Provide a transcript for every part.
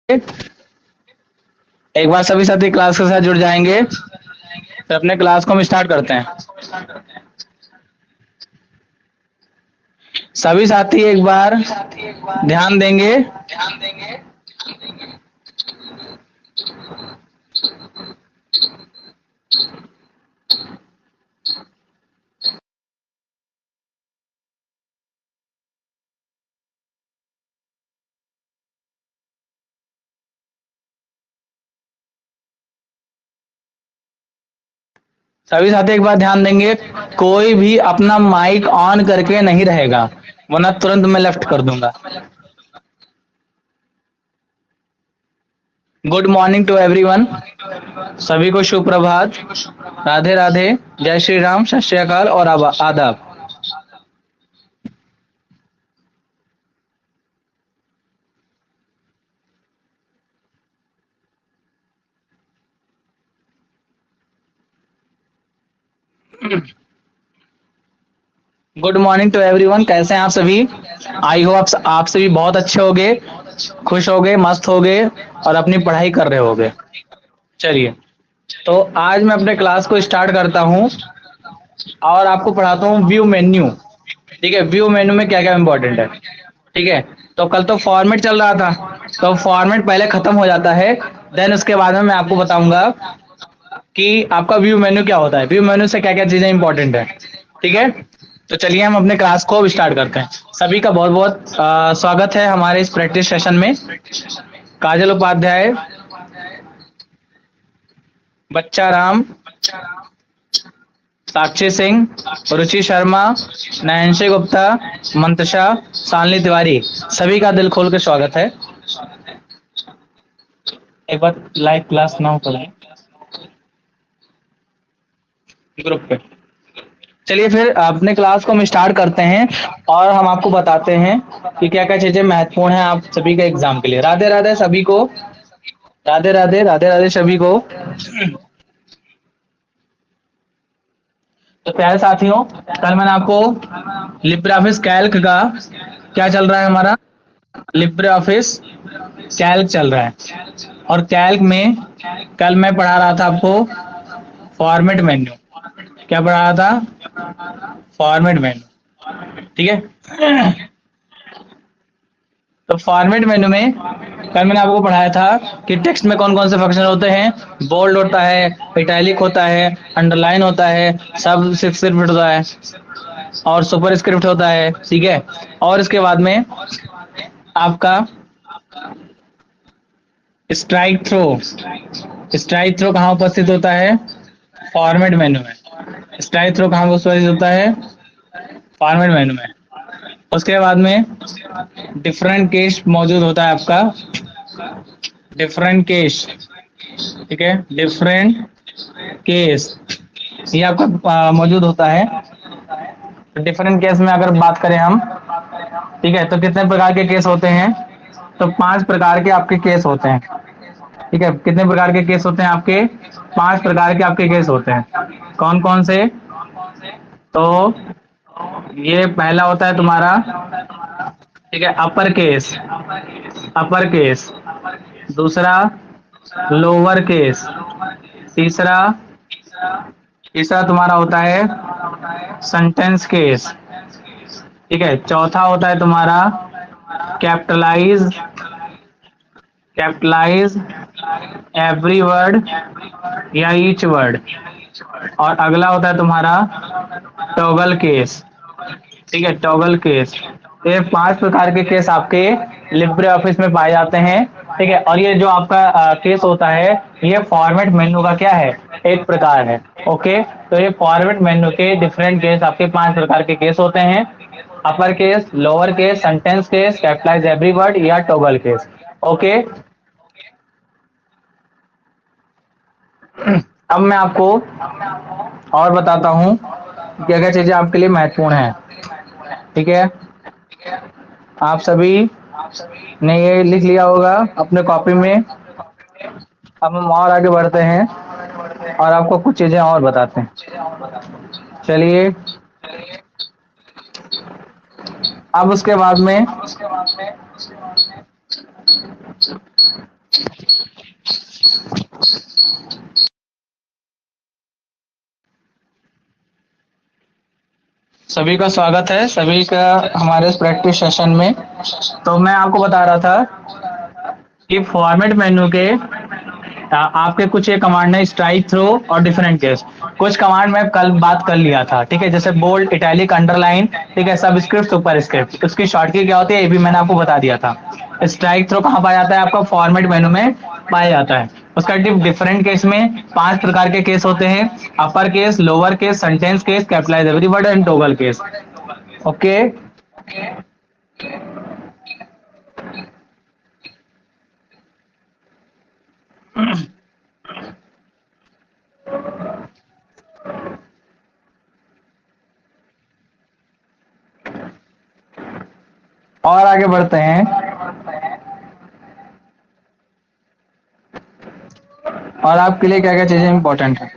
एक बार सभी साथी क्लास के साथ जुड़ जाएंगे तो अपने क्लास को हम स्टार्ट करते हैं। सभी साथी एक बार ध्यान देंगे। सभी साथी एक बार ध्यान देंगे, कोई भी अपना माइक ऑन करके नहीं रहेगा, वरना तुरंत मैं लेफ्ट कर दूंगा। Good morning to everyone. सभी को शुभ प्रभात, राधे राधे, जय श्री राम, सत श्री अकाल और आदाब। Good morning to everyone. कैसे हैं आप सभी? आई हो आप सभी बहुत अच्छे होंगे, खुश होंगे, मस्त होंगे और अपनी पढ़ाई कर रहे होंगे। चलिए, तो आज मैं अपने क्लास को स्टार्ट करता हूँ और आपको पढ़ाता हूँ व्यू मेन्यू। ठीक है, व्यू मेन्यू में क्या क्या इंपॉर्टेंट है। ठीक है, तो कल तो फॉर्मेट चल रहा था, तो फॉर्मेट पहले खत्म हो जाता है, देन उसके बाद में मैं आपको बताऊंगा कि आपका व्यू मेन्यू क्या होता है, व्यू मेन्यू से क्या क्या चीजें इंपॉर्टेंट है। ठीक है, तो चलिए हम अपने क्लास को स्टार्ट करते हैं। सभी का बहुत बहुत स्वागत है हमारे इस प्रैक्टिस सेशन में। काजल उपाध्याय, बच्चा राम, साक्षी सिंह, रुचि शर्मा, नैन्सी गुप्ता, मंतशा, शालिनी तिवारी, सभी का दिल खोल के स्वागत है। एक बार लाइव क्लास ना हो तो ग्रुप पे। चलिए फिर अपने क्लास को हम स्टार्ट करते हैं और हम आपको बताते हैं कि क्या क्या चीजें महत्वपूर्ण है आप सभी के एग्जाम के लिए। राधे राधे सभी को, राधे राधे, राधे राधे सभी को। तो प्यारे साथियों, कल मैंने आपको लिब्रे ऑफिस कैल्क का क्या चल रहा है, हमारा लिब्रे ऑफिस कैल्क चल रहा है, और कैल्क में कल मैं पढ़ा रहा था आपको फॉर्मेट मेन्यू। क्या पढ़ा रहा था? Format menu. ठीक है, तो फॉर्मेट मेन्यू में कल मैंने आपको पढ़ाया था कि टेक्स्ट में कौन कौन से फंक्शन होते हैं। बोल्ड होता है, इटैलिक होता है, अंडरलाइन होता है, सब स्क्रिप्ट होता है और सुपर स्क्रिप्ट होता है। ठीक है, और इसके बाद में आपका स्ट्राइक थ्रो। स्ट्राइक थ्रो कहाँ उपस्थित होता है? फॉर्मेट मेन्यू में। स्ट्राइक थ्रो कहाँ उपस्थित होता है? फॉर्मेट मेन्यू में। उसके बाद में डिफरेंट केस मौजूद होता है आपका, डिफरेंट केस। ठीक है, डिफरेंट केस ये आपका मौजूद होता है। डिफरेंट केस में अगर बात करें हम, ठीक है, तो कितने प्रकार के केस होते हैं? तो 5 प्रकार के आपके केस होते हैं। ठीक है, कितने प्रकार के केस होते हैं आपके? 5 प्रकार के आपके केस होते हैं। कौन कौन से? तो ये पहला होता है तुम्हारा, ठीक है, अपर केस। Upper case. दूसरा लोअर केस। तीसरा, तीसरा तुम्हारा होता है सेंटेंस केस। ठीक है, चौथा होता है तुम्हारा कैपिटलाइज, कैपिटलाइज एवरी वर्ड या ईच वर्ड। और अगला होता है तुम्हारा टॉगल केस। ठीक है, टॉगल केस। ये 5 प्रकार के केस आपके लिब्रे ऑफिस में पाए जाते हैं। ठीक है, और ये जो आपका केस होता है, ये फॉर्मेट मेन्यू का क्या है? एक प्रकार है। ओके, तो ये फॉर्मेट मेन्यू के डिफरेंट केस आपके 5 प्रकार के केस होते हैं। Upper case, lower case, sentence case, capitalize every word या टॉगल केस। ओके, अब मैं आपको और बताता हूँ क्या क्या चीजें आपके लिए महत्वपूर्ण है। ठीक है, आप सभी ने ये लिख लिया होगा अपने कॉपी में। अब हम और आगे बढ़ते हैं और आपको कुछ चीजें और बताते हैं। चलिए, अब उसके बाद में सभी का स्वागत है, सभी का हमारे इस प्रैक्टिस सेशन में। तो मैं आपको बता रहा था कि फॉर्मेट मेन्यू के आपके कुछ ये कमांड है, स्ट्राइक थ्रो और डिफरेंट केस। कुछ कमांड मैं कल बात कर लिया था, ठीक है, जैसे बोल्ड, इटैलिक, अंडरलाइन, ठीक है, सब स्क्रिप्ट, सुपर स्क्रिप्ट। उसकी शॉर्टकट क्या होती है ये भी मैंने आपको बता दिया था। स्ट्राइक थ्रो कहाँ पाया जाता है? आपका फॉर्मेट मेन्यू में पाया जाता है। उसका डिफरेंट केस में 5 प्रकार के केस होते हैं: upper case, lower case, sentence case, capitalize every word and toggle case. Okay. और आगे बढ़ते हैं, और आपके लिए क्या क्या चीजें इंपॉर्टेंट है।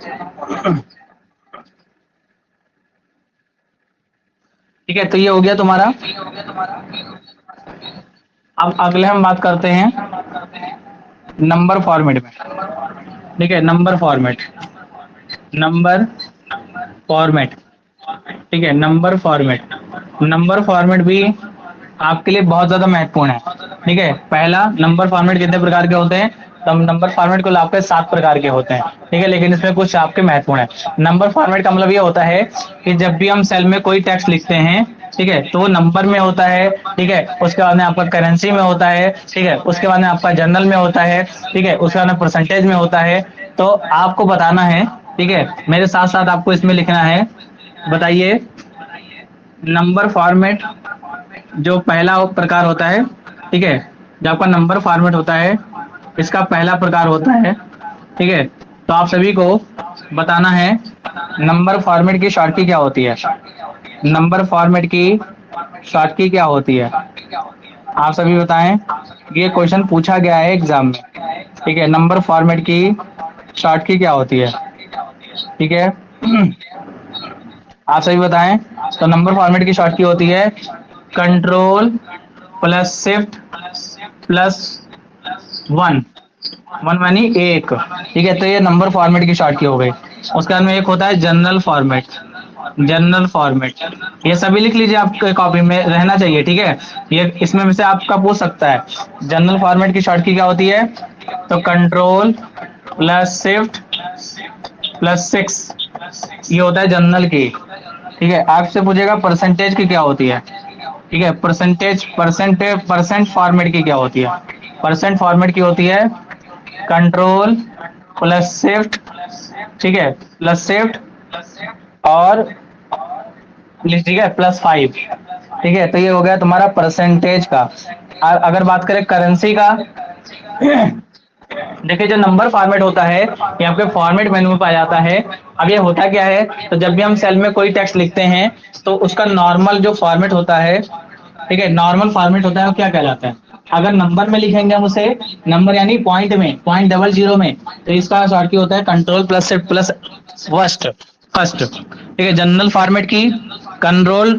ठीक है, तो ये हो गया तुम्हारा। अब अगले हम बात करते हैं नंबर फॉर्मेट में। ठीक है, नंबर फॉर्मेट, नंबर फॉर्मेट, ठीक है, नंबर फॉर्मेट। नंबर फॉर्मेट भी आपके लिए बहुत ज्यादा महत्वपूर्ण है। ठीक है, पहला, नंबर फॉर्मेट कितने प्रकार के होते हैं? तो नंबर फॉर्मेट को आपके 7 प्रकार के होते हैं। ठीक है, लेकिन इसमें कुछ आपके महत्वपूर्ण है। नंबर फॉर्मेट का मतलब ये होता है कि जब भी हम सेल में कोई टेक्स्ट लिखते हैं, ठीक है, तो वो नंबर में होता है। ठीक है, उसके बाद में आपका करेंसी में होता है। ठीक है, उसके बाद में आपका जनरल में होता है। ठीक है, उसके बाद में परसेंटेज में होता है। तो आपको बताना है, ठीक है, मेरे साथ साथ आपको इसमें लिखना है। बताइए, नंबर फॉर्मेट जो पहला प्रकार होता है, ठीक है, जो आपका नंबर फॉर्मेट होता है, इसका पहला प्रकार होता है। ठीक है, तो आप सभी को बताना है नंबर फॉर्मेट की शॉर्टकी क्या होती है। नंबर फॉर्मेट की शॉर्टकी क्या होती है, आप सभी बताएं। ये क्वेश्चन पूछा गया है एग्जाम में। ठीक है, नंबर फॉर्मेट की शॉर्टकी क्या होती है? ठीक है, आप सभी बताएं। तो नंबर फॉर्मेट की शॉर्टकी होती है control plus shift plus one. One मानी एक। ठीक है, तो ये नंबर फॉर्मेट की शॉर्टकी हो गई। उसके बाद में एक होता है जनरल फॉर्मेट। जनरल फॉर्मेट, ये सभी लिख लीजिए, आपके कॉपी में रहना चाहिए। ठीक है, ये इसमें में से आपका पूछ सकता है। जनरल फॉर्मेट की शॉर्टकी क्या होती है? तो कंट्रोल प्लस शिफ्ट प्लस 6, ये होता है जनरल की। ठीक है, आपसे पूछेगा परसेंटेज की क्या होती है। ठीक है, परसेंट फॉर्मेट की क्या होती है? परसेंट फॉर्मेट की होती है कंट्रोल प्लस शिफ्ट, ठीक है, प्लस शिफ्ट और, ठीक है, +5। ठीक है, तो ये हो गया तुम्हारा परसेंटेज का। अगर बात करें करेंसी का, देखिए, जो नंबर फॉर्मेट होता है ये आपके फॉर्मेट मेनू में पाया जाता है। अब ये होता क्या है, तो जब भी हम सेल में कोई टेक्स्ट लिखते हैं तो उसका नॉर्मल जो फॉर्मेट होता है, ठीक है, नॉर्मल फॉर्मेट होता है, वो क्या कहलाता है? अगर नंबर में लिखेंगे हम उसे, नंबर यानी पॉइंट में, 0.00 में, तो इसका शॉर्ट की होता है control plus shift plus first first. ठीक है, जनरल फॉर्मेट की कंट्रोल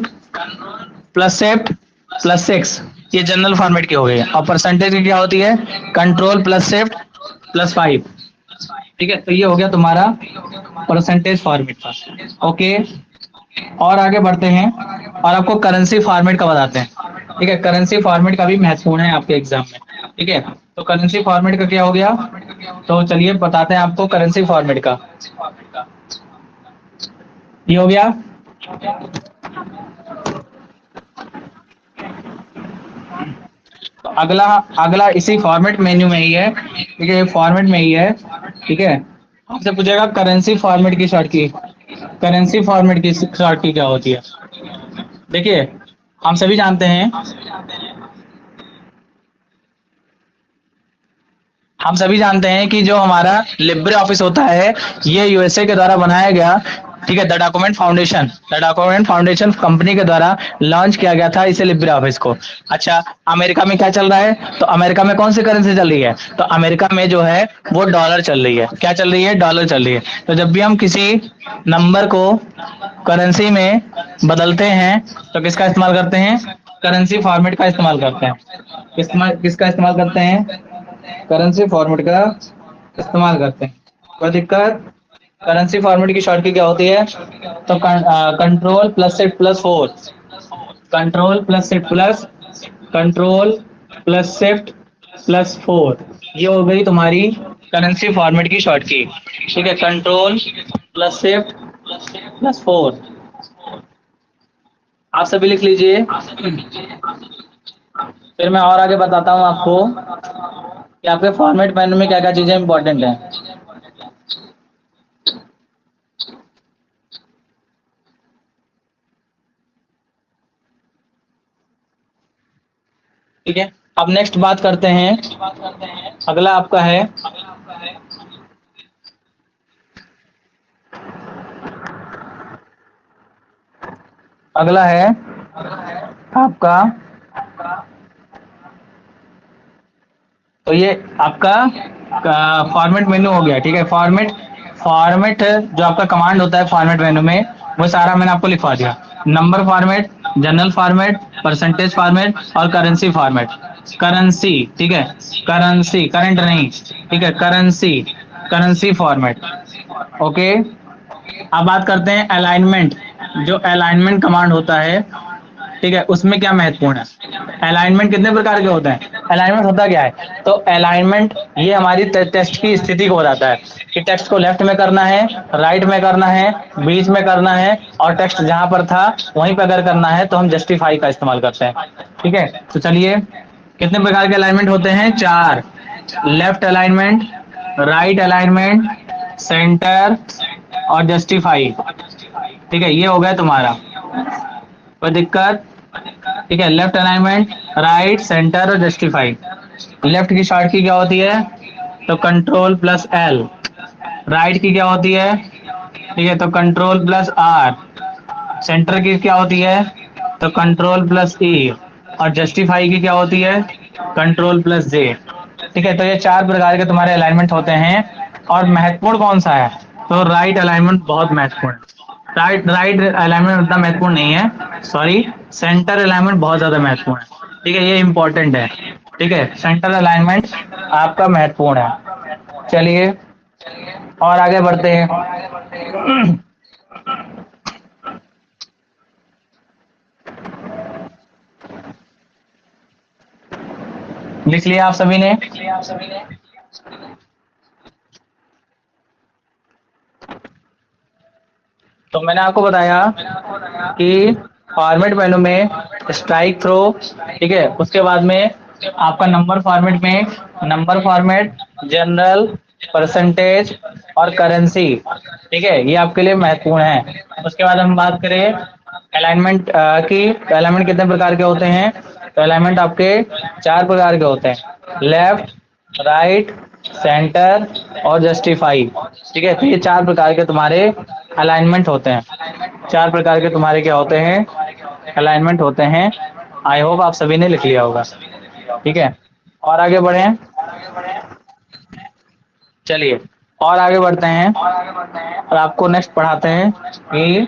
प्लस शिफ्ट प्लस 6, ये जनरल फॉर्मेट की हो गई है। और परसेंटेज की क्या होती है? Control plus shift plus 5। ठीक है, तो ये हो गया तुम्हारा परसेंटेज फॉर्मेट का। ओके, और आगे बढ़ते हैं और आपको करेंसी फॉर्मेट का बताते हैं। ठीक है, करेंसी फॉर्मेट का भी महत्वपूर्ण है आपके एग्जाम में। ठीक है, तो करेंसी फॉर्मेट का क्या हो गया? तो चलिए बताते हैं आपको करेंसी फॉर्मेट का। ये हो गया। तो अगला अगला इसी फॉर्मेट मेन्यू में ही है। ठीक है, फॉर्मेट में ही है। ठीक है, आपसे पूछेगा करेंसी फॉर्मेट की शॉर्ट की। करेंसी फॉर्मेट की शॉर्ट की क्या होती है? देखिए, हम सभी जानते हैं, हम सभी जानते हैं कि जो हमारा लिब्रे ऑफिस होता है, ये यूएसए के द्वारा बनाया गया। ठीक है, द डॉक्यूमेंट फाउंडेशन कंपनी के द्वारा लॉन्च किया गया था इसे, लिब्रे ऑफिस को। अच्छा, अमेरिका में क्या चल रहा है? तो अमेरिका में कौन सी करेंसी चल रही है? तो अमेरिका में जो है वो डॉलर चल रही है। क्या चल रही है? डॉलर चल रही है। तो जब भी हम किसी नंबर को करेंसी में बदलते हैं तो किसका इस्तेमाल करते हैं? करेंसी फॉर्मेट का इस्तेमाल करते हैं। किसका इस्तेमाल करते हैं? करेंसी फॉर्मेट का इस्तेमाल करते हैं। कोई दिक्कत? करेंसी फॉर्मेट की शॉर्ट की क्या होती है? तो control plus shift plus 4, control plus shift plus, control plus shift plus 4, ये हो गई तुम्हारी करेंसी फॉर्मेट की शॉर्ट की। ठीक है, कंट्रोल प्लस शिफ्ट प्लस 4, आप सभी लिख लीजिए। फिर मैं और आगे बताता हूँ आपको कि आपके फॉर्मेट मेनू में क्या क्या चीजें इंपॉर्टेंट हैं। ठीक है, अब नेक्स्ट बात करते हैं। अगला आपका है अगला है आपका, तो ये आपका फॉर्मेट मेनू हो गया। ठीक है, फॉर्मेट फॉर्मेट जो आपका कमांड होता है फॉर्मेट मेनू में, वो सारा मैंने आपको लिखवा दिया। Number format, general format, percentage format और करेंसी फॉर्मेट। करेंसी, ठीक है, करेंसी, करंट नहीं, ठीक है, करेंसी, करेंसी फॉर्मेट। ओके, अब बात करते हैं अलाइनमेंट। जो अलाइनमेंट कमांड होता है, ठीक है, उसमें क्या महत्वपूर्ण है? अलाइनमेंट कितने प्रकार के होते हैं? अलाइनमेंट होता क्या है? तो अलाइनमेंट ये हमारी टेक्स्ट की स्थिति को बताता है कि टेक्स्ट को लेफ्ट में करना है, राइट में करना है, बीच में करना है, और टेक्स्ट जहां पर था वहीं पर अगर करना है तो हम जस्टिफाई का इस्तेमाल करते हैं। ठीक है, तो चलिए, कितने प्रकार के अलाइनमेंट होते हैं? 4। Left alignment, right alignment, centre और जस्टिफाई। ठीक है, ये हो गया तुम्हारा। कोई दिक्कत? ठीक है, लेफ्ट अलाइनमेंट, राइट, सेंटर और जस्टिफाई। लेफ्ट की शॉर्ट की क्या होती है? तो कंट्रोल प्लस एल। राइट की क्या होती है? ठीक है, तो कंट्रोल प्लस आर। सेंटर की क्या होती है? तो कंट्रोल प्लस ई। और जस्टिफाई की क्या होती है? कंट्रोल प्लस जे। ठीक है, तो ये 4 प्रकार के तुम्हारे अलाइनमेंट होते हैं। और महत्वपूर्ण कौन सा है? तो राइट अलाइनमेंट बहुत महत्वपूर्ण है। राइट राइट अलाइनमेंट उतना महत्वपूर्ण नहीं है, सॉरी, सेंटर अलाइनमेंट बहुत ज्यादा महत्वपूर्ण है। ठीक है, ये इंपॉर्टेंट है। ठीक है, सेंटर अलाइनमेंट आपका महत्वपूर्ण है। चलिए और आगे बढ़ते हैं। लिख लिया आप सभी ने? तो मैंने आपको बताया कि फॉर्मेट मेनू में स्ट्राइक थ्रो, ठीक है, उसके बाद में आपका नंबर फॉर्मेट में नंबर फॉर्मेट, जनरल, परसेंटेज और करेंसी। ठीक है, ये आपके लिए महत्वपूर्ण है। उसके बाद हम बात करें अलाइनमेंट की। अलाइनमेंट कितने प्रकार के होते हैं? तो अलाइनमेंट आपके 4 प्रकार के होते हैं, लेफ्ट, राइट, सेंटर और जस्टिफाई। ठीक है, तो ये 4 प्रकार के तुम्हारे अलाइनमेंट होते हैं। 4 प्रकार के तुम्हारे क्या होते हैं? अलाइनमेंट होते हैं। आई होप आप सभी ने लिख लिया होगा। ठीक है, और आगे बढ़े, चलिए और आगे बढ़ते हैं और आपको नेक्स्ट पढ़ाते हैं कि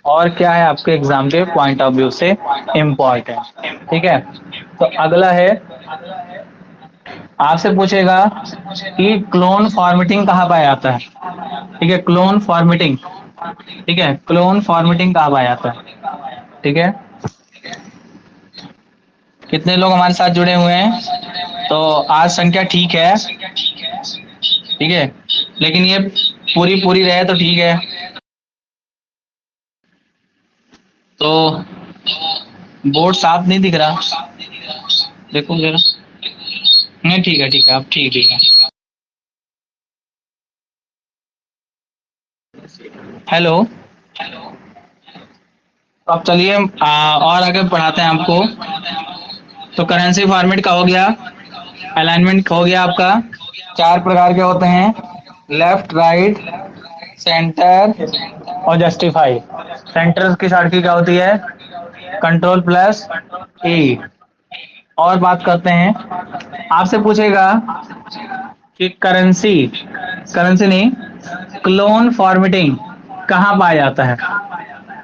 और क्या है आपके एग्जाम के पॉइंट ऑफ व्यू से इम्पोर्टेंट। ठीक है, तो अगला है, आपसे पूछेगा कि क्लोन फॉर्मेटिंग कहाँ पाया जाता है। ठीक है, क्लोन फॉर्मेटिंग। ठीक है, क्लोन फॉर्मेटिंग कहाँ पाया जाता है? ठीक है, कितने लोग हमारे साथ जुड़े हुए हैं? तो आज संख्या ठीक है। ठीक है, लेकिन ये पूरी पूरी रहे तो ठीक है। तो बोर्ड साफ नहीं दिख रहा, देखो जरा। नहीं, ठीक है, ठीक है, अब ठीक ठीक है। हेलो, तो अब चलिए और आगे पढ़ाते हैं आपको। तो करेंसी फॉर्मेट का हो गया, अलाइनमेंट हो गया आपका। 4 प्रकार के होते हैं, लेफ्ट, राइट, सेंटर और जस्टिफाई। सेंटर की शॉर्ट की क्या होती है? कंट्रोल प्लस ई। और बात करते हैं, आपसे पूछेगा कि करेंसी, करेंसी नहीं, क्लोन फॉर्मेटिंग कहाँ पाया जाता है?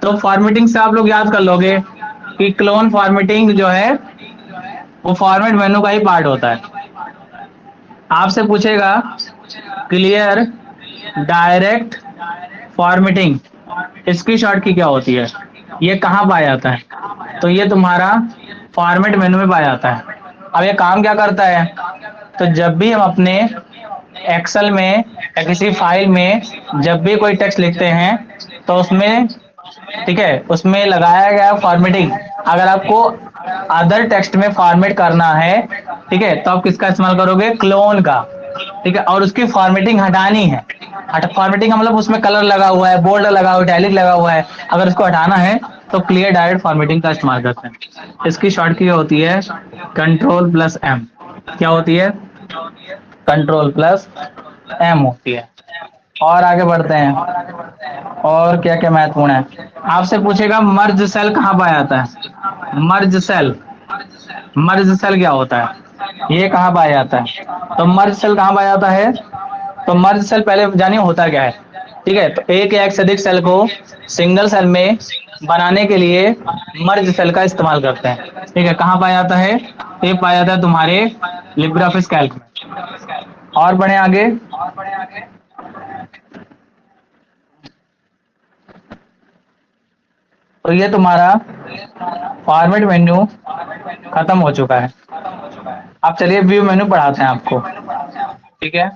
तो फॉर्मेटिंग से आप लोग याद कर लोगे कि क्लोन फॉर्मेटिंग जो है वो फॉर्मेट मेनू का ही पार्ट होता है। आपसे पूछेगा क्लियर डायरेक्ट फॉर्मेटिंग, इसकी शॉर्ट की क्या होती है, ये कहाँ पाया जाता है, तो ये तुम्हारा फॉर्मेट मेनू में पाया जाता है। अब ये काम क्या करता है, तो जब भी हम अपने एक्सेल में या किसी फाइल में जब भी कोई टेक्स्ट लिखते हैं तो उसमें, ठीक है, उसमें लगाया गया फॉर्मेटिंग, अगर आपको अदर टेक्स्ट में फॉर्मेट करना है, ठीक है, तो आप किसका इस्तेमाल करोगे, क्लोन का, ठीक है, और उसकी फॉर्मेटिंग हटानी है। फॉर्मेटिंग का मतलब उसमें कलर लगा हुआ है, बोल्ड लगा हुआ है, इटैलिक लगा हुआ है, अगर उसको हटाना है तो क्लियर डायरेक्ट फॉर्मेटिंग का इस्तेमाल करते हैं। इसकी शॉर्ट की होती है कंट्रोल प्लस एम। क्या होती है, कंट्रोल प्लस एम होती है। और आगे बढ़ते हैं, और क्या क्या महत्वपूर्ण है। आपसे पूछेगा मर्ज सेल कहाँ पाया जाता है, मर्ज सेल, मर्ज सेल क्या होता है, ये कहाँ पाया जाता है, तो मर्ज सेल कहाँ पाया जाता है, तो मर्ज सेल पहले जानिए होता क्या है, ठीक है, तो एक या एक से अधिक सेल को सिंगल सेल में बनाने के लिए मर्ज सेल का इस्तेमाल करते हैं, ठीक है, कहाँ पाया जाता है, ये पाया जाता है तुम्हारे लिब्रे ऑफिस कैल्क में। और बढ़े आगे, तो ये तुम्हारा फॉर्मेट मेन्यू खत्म हो चुका है। अब चलिए व्यू मेन्यू पढ़ाते हैं आपको, ठीक है।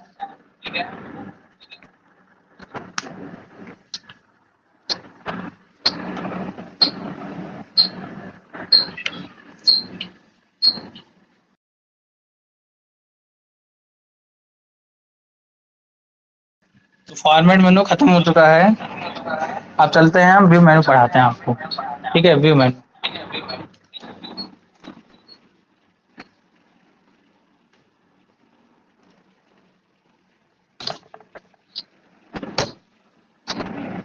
तो फॉर्मेट मेन्यू खत्म हो चुका है, अब चलते हैं हम व्यू मेन्यू पढ़ाते हैं आपको, ठीक है। व्यू मेन्यू,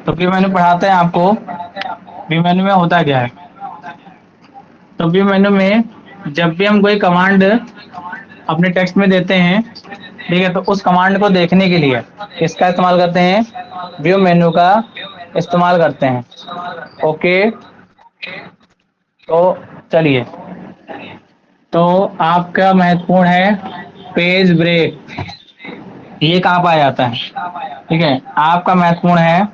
तो व्यू मेन्यू पढ़ाते हैं आपको। व्यू मेन्यू में होता क्या है, तो व्यू मेन्यू में जब भी हम कोई कमांड अपने टेक्स्ट में देते हैं, ठीक है, तो उस कमांड को देखने के लिए इसका इस्तेमाल करते हैं, व्यू मेन्यू का इस्तेमाल करते हैं। ओके, तो चलिए, तो आपका महत्वपूर्ण है पेज ब्रेक, ये कहाँ पाया जाता है, ठीक है। आपका महत्वपूर्ण है,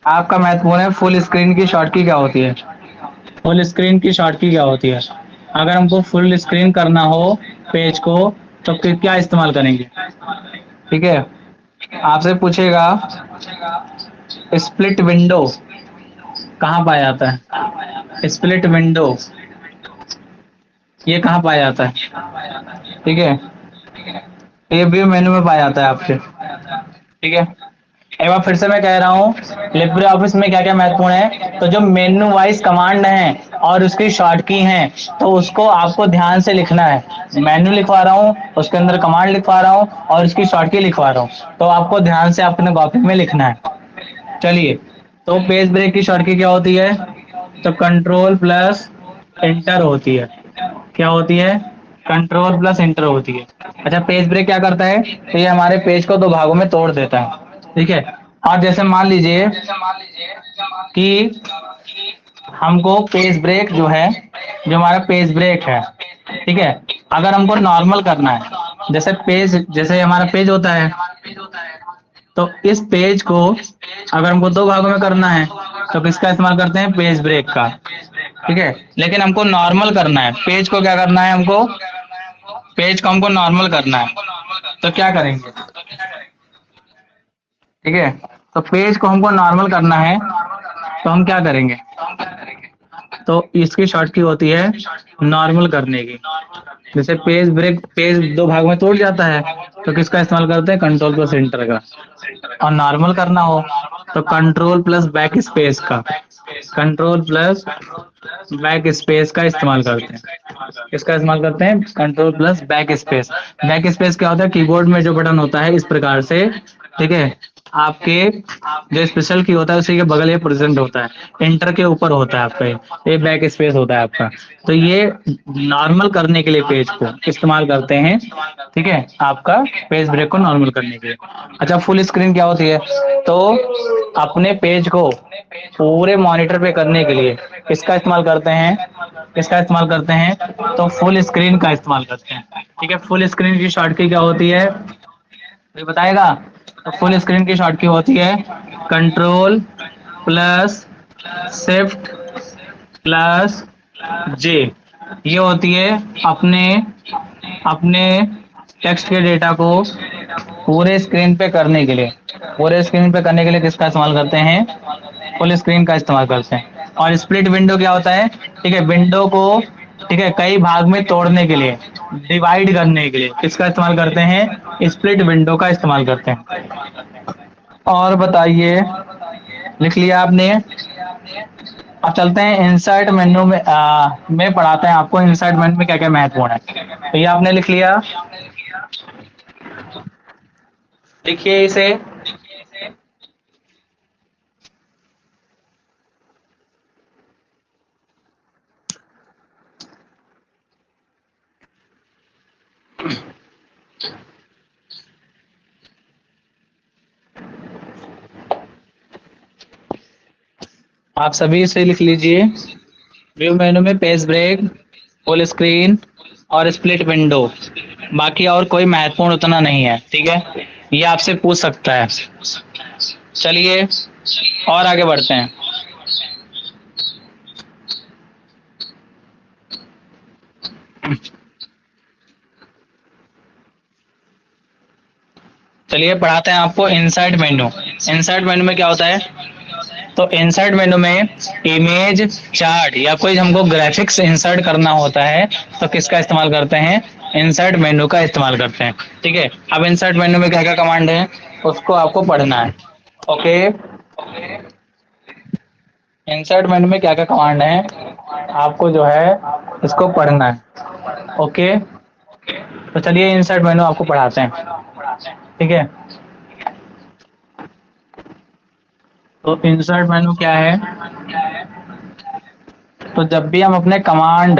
आपका महत्वपूर्ण है फुल स्क्रीन की शॉर्ट की क्या होती है, फुल स्क्रीन की शॉर्ट की क्या होती है। अगर हमको फुल स्क्रीन करना हो पेज को तो फिर क्या इस्तेमाल करेंगे, ठीक है। आपसे पूछेगा स्प्लिट विंडो कहाँ पाया जाता है, स्प्लिट विंडो ये कहाँ पाया जाता है, ठीक है, ये व्यू मेन्यू में पाया जाता है आपके, ठीक है। एक बार फिर से मैं कह रहा हूँ, लिब्रे ऑफिस में क्या क्या महत्वपूर्ण है, तो जो मेन्यू वाइज कमांड है और उसकी शॉर्ट की है तो उसको आपको ध्यान से लिखना है। मेन्यू लिखवा रहा हूँ, उसके अंदर कमांड लिखवा रहा हूँ और उसकी शॉर्ट की लिखवा रहा हूँ, तो आपको ध्यान से अपने कॉपी में लिखना है। चलिए, तो पेज ब्रेक की शॉर्ट की क्या होती है, तो कंट्रोल प्लस एंटर होती है। क्या होती है, कंट्रोल प्लस एंटर होती है। अच्छा, पेज ब्रेक क्या करता है, तो ये हमारे पेज को दो भागों में तोड़ देता है, ठीक है। और जैसे मान लीजिए कि हमको पेज ब्रेक जो है, जो हमारा पेज ब्रेक है, ठीक है, अगर हमको नॉर्मल करना है, जैसे पेज, जैसे हमारा पेज होता है, तो इस पेज को अगर हमको दो भागों में करना है तो किसका इस्तेमाल करते हैं, पेज ब्रेक का, ठीक है। लेकिन हमको नॉर्मल करना है पेज को, क्या करना है हमको, पेज को हमको नॉर्मल करना है, तो क्या करेंगे, ठीक है। तो पेज को हमको नॉर्मल करना है तो हम क्या करेंगे, तो इसकी शॉर्ट की होती है नॉर्मल करने की। जैसे पेज ब्रेक, पेज दो भाग में टूट जाता है तो किसका इस्तेमाल करते हैं, कंट्रोल प्लस एंटर का। और नॉर्मल करना हो तो कंट्रोल प्लस बैक स्पेस का, कंट्रोल प्लस बैक स्पेस का इस्तेमाल करते हैं। किसका इस्तेमाल करते हैं, control plus back space. Back space क्या होता है, कीबोर्ड में जो बटन होता है इस प्रकार से, ठीक है, आपके जो स्पेशल की होता है उसी के बगल ये प्रेजेंट होता है, इंटर के ऊपर होता है आपका, ये बैक स्पेस होता है आपका। तो ये नॉर्मल करने के लिए पेज को इस्तेमाल करते हैं, ठीक है, आपका पेज ब्रेक को नॉर्मल करने के लिए। अच्छा, फुल स्क्रीन क्या होती है? तो अपने पेज को पूरे मॉनिटर पे करने के लिए किसका इस्तेमाल करते हैं? किसका इस्तेमाल करते हैं? तो फुल स्क्रीन का इस्तेमाल करते हैं, ठीक है। फुल स्क्रीन की शॉर्टकट क्या होती है, कोई बताएगा? तो फुल स्क्रीन की शॉर्टकट होती है कंट्रोल प्लस शिफ्ट प्लस जे। ये होती है अपने अपने टेक्स्ट के डेटा को पूरे स्क्रीन पे करने के लिए, पूरे स्क्रीन पे करने के लिए किसका इस्तेमाल करते हैं? फुल स्क्रीन का इस्तेमाल करते हैं। और स्प्लिट विंडो क्या होता है? ठीक है, विंडो को, ठीक है, कई भाग में तोड़ने के लिए, डिवाइड करने के लिए किसका इस्तेमाल करते हैं? स्प्लिट विंडो का इस्तेमाल करते हैं। और बताइए, लिख लिया आपने? अब चलते हैं इंसर्ट मेन्यू में, में पढ़ाते हैं आपको इंसर्ट मेन्यू में क्या क्या महत्वपूर्ण है। तो ये आपने लिख लिया, लिखिए इसे। आप सभी इसे लिख लीजिए। व्यू मेनू में पेज ब्रेक, फुल स्क्रीन और स्प्लिट विंडो, बाकी और कोई महत्वपूर्ण उतना नहीं है, ठीक है। ये आपसे पूछ सकता है। चलिए और आगे बढ़ते हैं। चलिए पढ़ाते हैं आपको इंसर्ट मेन्यू। इंसर्ट मेन्यू में क्या होता है? तो इंसर्ट मेन्यू में इमेज, चार्ट या कोई हमको ग्राफिक्स इंसर्ट करना होता है तो किसका इस्तेमाल करते हैं? इंसर्ट मेन्यू का इस्तेमाल करते हैं, ठीक है। अब इंसर्ट मेन्यू में क्या क्या कमांड है उसको आपको पढ़ना है, ओके। इंसर्ट मेन्यू में क्या क्या कमांड है आपको जो है इसको पढ़ना है, ओके। तो चलिए इंसर्ट मेन्यू आपको पढ़ाते हैं, ठीक है। तो इंसर्ट मेन्यू क्या है? तो जब भी हम अपने कमांड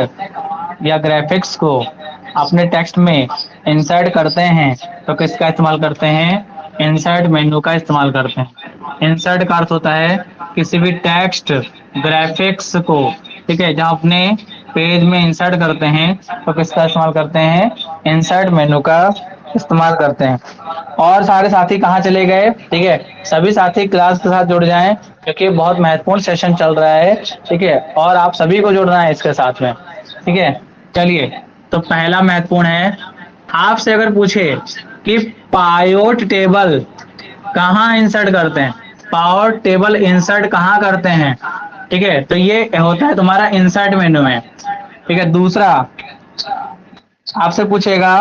या ग्राफिक्स को अपने टेक्स्ट में इंसर्ट करते हैं तो किसका इस्तेमाल करते हैं? इंसर्ट मेन्यू का इस्तेमाल करते हैं। इंसर्ट का अर्थ होता है किसी भी टेक्स्ट, ग्राफिक्स को, ठीक है, जहाँ अपने पेज में इंसर्ट करते हैं तो किसका इस्तेमाल करते हैं? इंसर्ट मेन्यू का इस्तेमाल करते हैं। और सारे साथी कहाँ चले गए? ठीक है, सभी साथी क्लास के साथ जुड़ जाएं क्योंकि बहुत महत्वपूर्ण सेशन चल रहा है, ठीक है, और आप सभी को जुड़ना है इसके साथ में, ठीक है। चलिए, तो पहला महत्वपूर्ण है, आपसे अगर पूछे कि पायोट टेबल कहाँ इंसर्ट करते हैं, पावर टेबल इंसर्ट कहाँ करते हैं, ठीक है, तो ये होता है तुम्हारा इंसर्ट मेन्यू में, ठीक है। दूसरा आपसे पूछेगा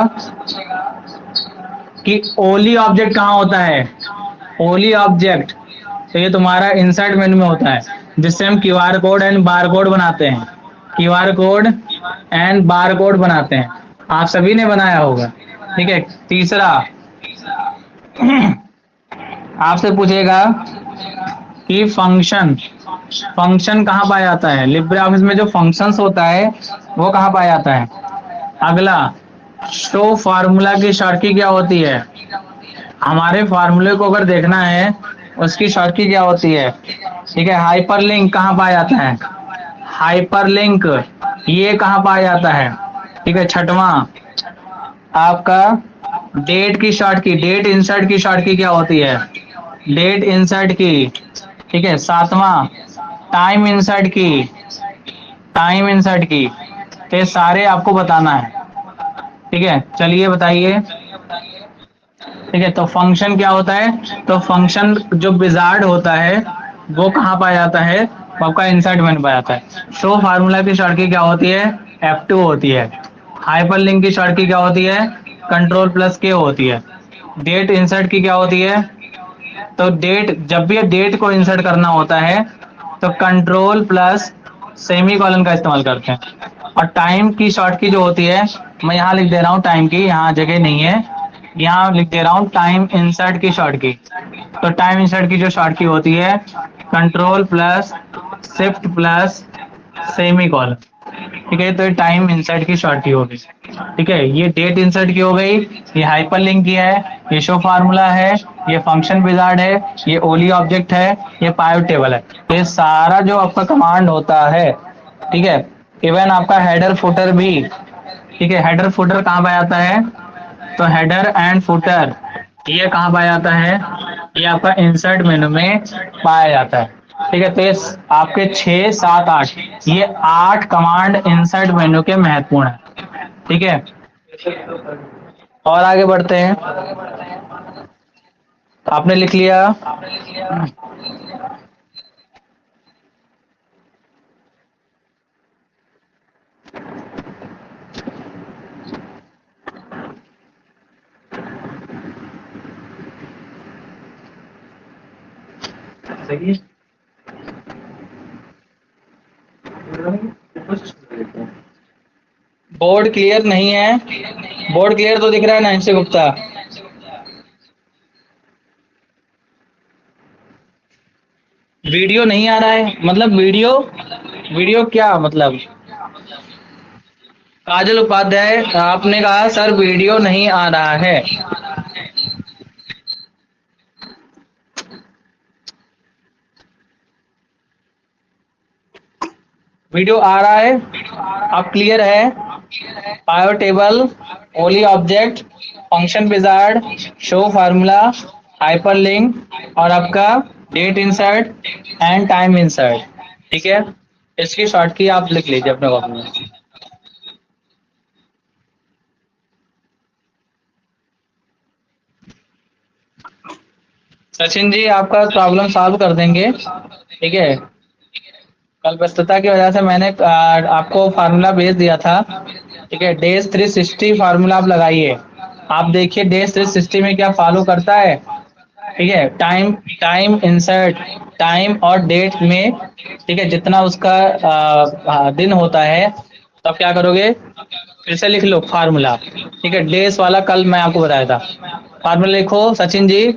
कि ओली ऑब्जेक्ट कहाँ होता है, ओली ऑब्जेक्ट, तो ये तुम्हारा इंसर्ट मेन्यू में होता है, जिससे हम QR code and bar code बनाते हैं, QR code and bar code बनाते हैं, आप सभी ने बनाया होगा, ठीक है। तीसरा आपसे पूछेगा कि फंक्शन, फंक्शन कहाँ पाया जाता है, लिब्रे ऑफिस में जो फंक्शंस होता है वो कहाँ पाया जाता है। अगला, शो फार्मूला की शॉर्टकी क्या होती है, हमारे फार्मूले को अगर देखना है उसकी शॉर्टकी क्या होती है, ठीक है। हाइपरलिंक कहाँ पाया जाता है, हाइपरलिंक ये कहाँ पाया जाता है, ठीक है। छठवां आपका डेट की शॉर्टकी, डेट इंसर्ट की शॉर्टकी क्या होती है, डेट इंसर्ट की, ठीक है। सातवां टाइम इंसर्ट की, टाइम इंसर्ट की, तो ये सारे आपको बताना है, ठीक है। चलिए बताइए, ठीक है। तो फंक्शन क्या होता है, तो फंक्शन जो विजार्ड होता है वो कहाँ पाया जाता है, वो आपका इंसर्ट में पाया जाता है। शो फार्मूला की शॉर्टकी क्या होती है, F2 होती है। हाइपरलिंक की शॉर्टकी क्या होती है, कंट्रोल प्लस के होती है। डेट इंसर्ट की क्या होती है, तो डेट, जब भी डेट को इंसर्ट करना होता है तो कंट्रोल प्लस सेमी कॉलन का इस्तेमाल करते हैं। और टाइम की शॉर्ट की जो होती है, मैं यहाँ लिख दे रहा हूँ टाइम की, यहाँ जगह नहीं है, यहाँ लिख दे रहा हूँ टाइम इंसर्ट की शॉर्ट की, तो टाइम इंसर्ट की जो शॉर्ट की होती है, control plus shift plus semi colon. ठीक है, तो ये टाइम इंसर्ट की शॉर्ट की होगी। ठीक है, ये डेट इंसर्ट की हो गई, ये हाइपर लिंक की है, ये शो फार्मूला है, ये फंक्शन विजार्ड है, ये ओली ऑब्जेक्ट है, ये पाइवट टेबल है। तो ये सारा जो आपका कमांड होता है, ठीक है, इवन आपका हेडर फुटर भी। ठीक है, हेडर फुटर कहाँ पे आता है? तो हेडर एंड फुटर ये कहाँ पाया जाता है? ये आपका इंसर्ट मेनू में पाया जाता है। ठीक है, तो ये आपके 6, 7, 8, ये 8 कमांड इंसर्ट मेनू के महत्वपूर्ण है। ठीक है, और आगे बढ़ते हैं। तो आपने लिख लिया। बोर्ड क्लियर नहीं है? बोर्ड क्लियर तो दिख रहा है नैन्सी गुप्ता। वीडियो नहीं आ रहा है मतलब वीडियो, वीडियो क्या मतलब? काजल उपाध्याय, आपने कहा सर वीडियो नहीं आ रहा है। वीडियो आ रहा है, अब क्लियर है? Power table, OLE object, function wizard, show formula, hyperlink और आपका date insert and time insert. ठीक है, इसकी शॉर्ट की आप लिख लीजिए अपने कॉपी में। सचिन जी आपका प्रॉब्लम सॉल्व कर देंगे। ठीक है, कल व्यस्तता की वजह से मैंने आपको फार्मूला भेज दिया था। ठीक है, डेज 360 फार्मूला आप लगाइए। आप देखिए डेज 360 में क्या फॉलो करता है। ठीक है, टाइम, टाइम इंसर्ट, टाइम और डेट में, ठीक है, जितना उसका दिन होता है, तो आप क्या करोगे? फिर से लिख लो फार्मूला। ठीक है, डेज वाला कल मैं आपको बताया था। फार्मूला लिखो सचिन जी।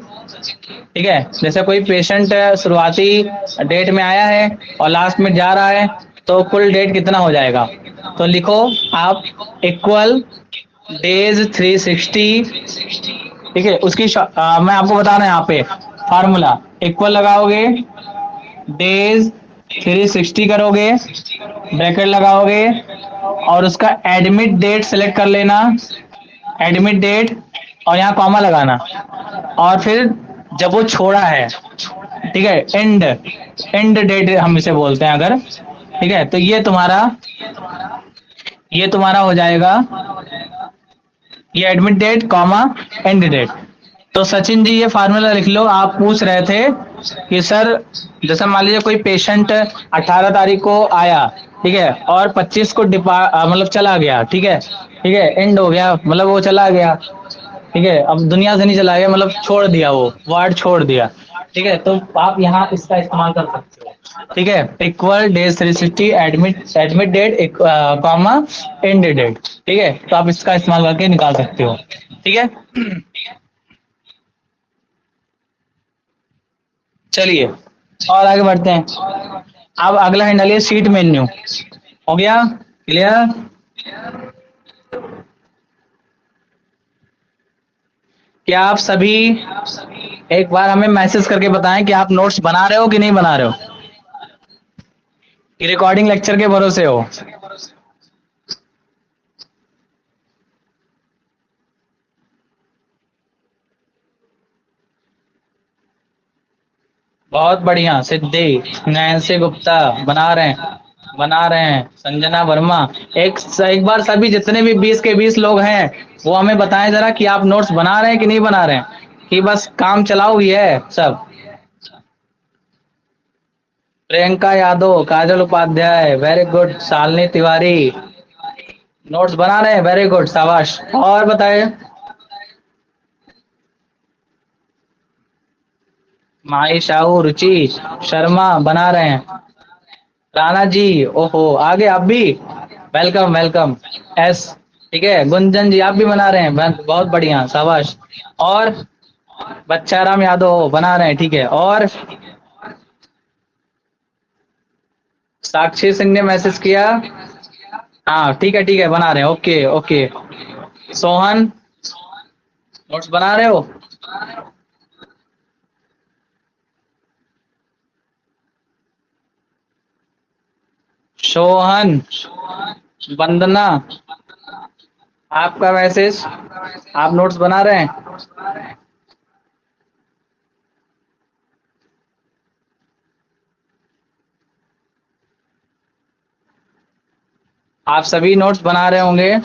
ठीक है, जैसे कोई पेशेंट शुरुआती डेट में आया है और लास्ट में जा रहा है, तो कुल डेट कितना हो जाएगा? तो लिखो आप इक्वल डेज 360। ठीक है, उसकी मैं आपको बता रहा हूं यहाँ पे फार्मूला। इक्वल लगाओगे, डेज 360 करोगे, ब्रैकेट लगाओगे और उसका एडमिट डेट सेलेक्ट कर लेना, एडमिट डेट, और यहाँ कॉमा लगाना। और फिर जब वो छोड़ा है, ठीक है, एंड, एंड डेट हम इसे बोलते हैं अगर। ठीक है, तो ये तुम्हारा हो जाएगा, ये admit date comma end date. तो सचिन जी ये फार्मूला लिख लो। आप पूछ रहे थे कि सर जैसे मान लीजिए कोई पेशेंट 18 तारीख को आया, ठीक है, और 25 को मतलब चला गया। ठीक है, ठीक है, एंड हो गया मतलब वो चला गया। ठीक है, अब दुनिया से नहीं चला गया मतलब छोड़ दिया, वो वार्ड छोड़ दिया। ठीक है, तो आप यहाँ इसका इस्तेमाल कर सकते हो। ठीक है, equal days 360 admit, admit date comma end date. ठीक है, तो आप इसका इस्तेमाल करके निकाल सकते हो। ठीक है, चलिए और आगे बढ़ते हैं। अब अगला हैंडल है सीट मेन्यू। हो गया क्लियर? क्या आप सभी एक बार हमें मैसेज करके बताएं कि आप नोट्स बना रहे हो कि नहीं बना रहे हो, कि रिकॉर्डिंग लेक्चर के भरोसे हो? बहुत बढ़िया सिद्धि, नैन्सी गुप्ता बना रहे हैं, बना रहे हैं, संजना वर्मा। एक बार सभी जितने भी 20 के 20 लोग हैं वो हमें बताएं जरा कि आप नोट्स बना रहे हैं कि नहीं बना रहे हैं, कि बस काम चलाओ ही है सब। Priyanka Yadav, Kajal Upadhyay very good, Shalini Tiwari notes बना रहे हैं, वेरी गुड, शाबाश। और बताए? माई शाहू, रुचि शर्मा बना रहे हैं, राणा जी, ओहो आगे आप भी, वेलकम वेलकम। एस, ठीक है, गुंजन जी आप भी बना रहे हैं, बहुत बढ़िया, शाबाश। और बच्चा राम यादव बना रहे हैं, ठीक है। और साक्षी सिंह ने मैसेज किया, हाँ ठीक है बना रहे हैं, ओके ओके। सोहन नोट्स बना रहे हो? सोहन, वंदना, आपका मैसेज, आप नोट्स बना रहे हैं? आप सभी नोट्स बना रहे होंगे।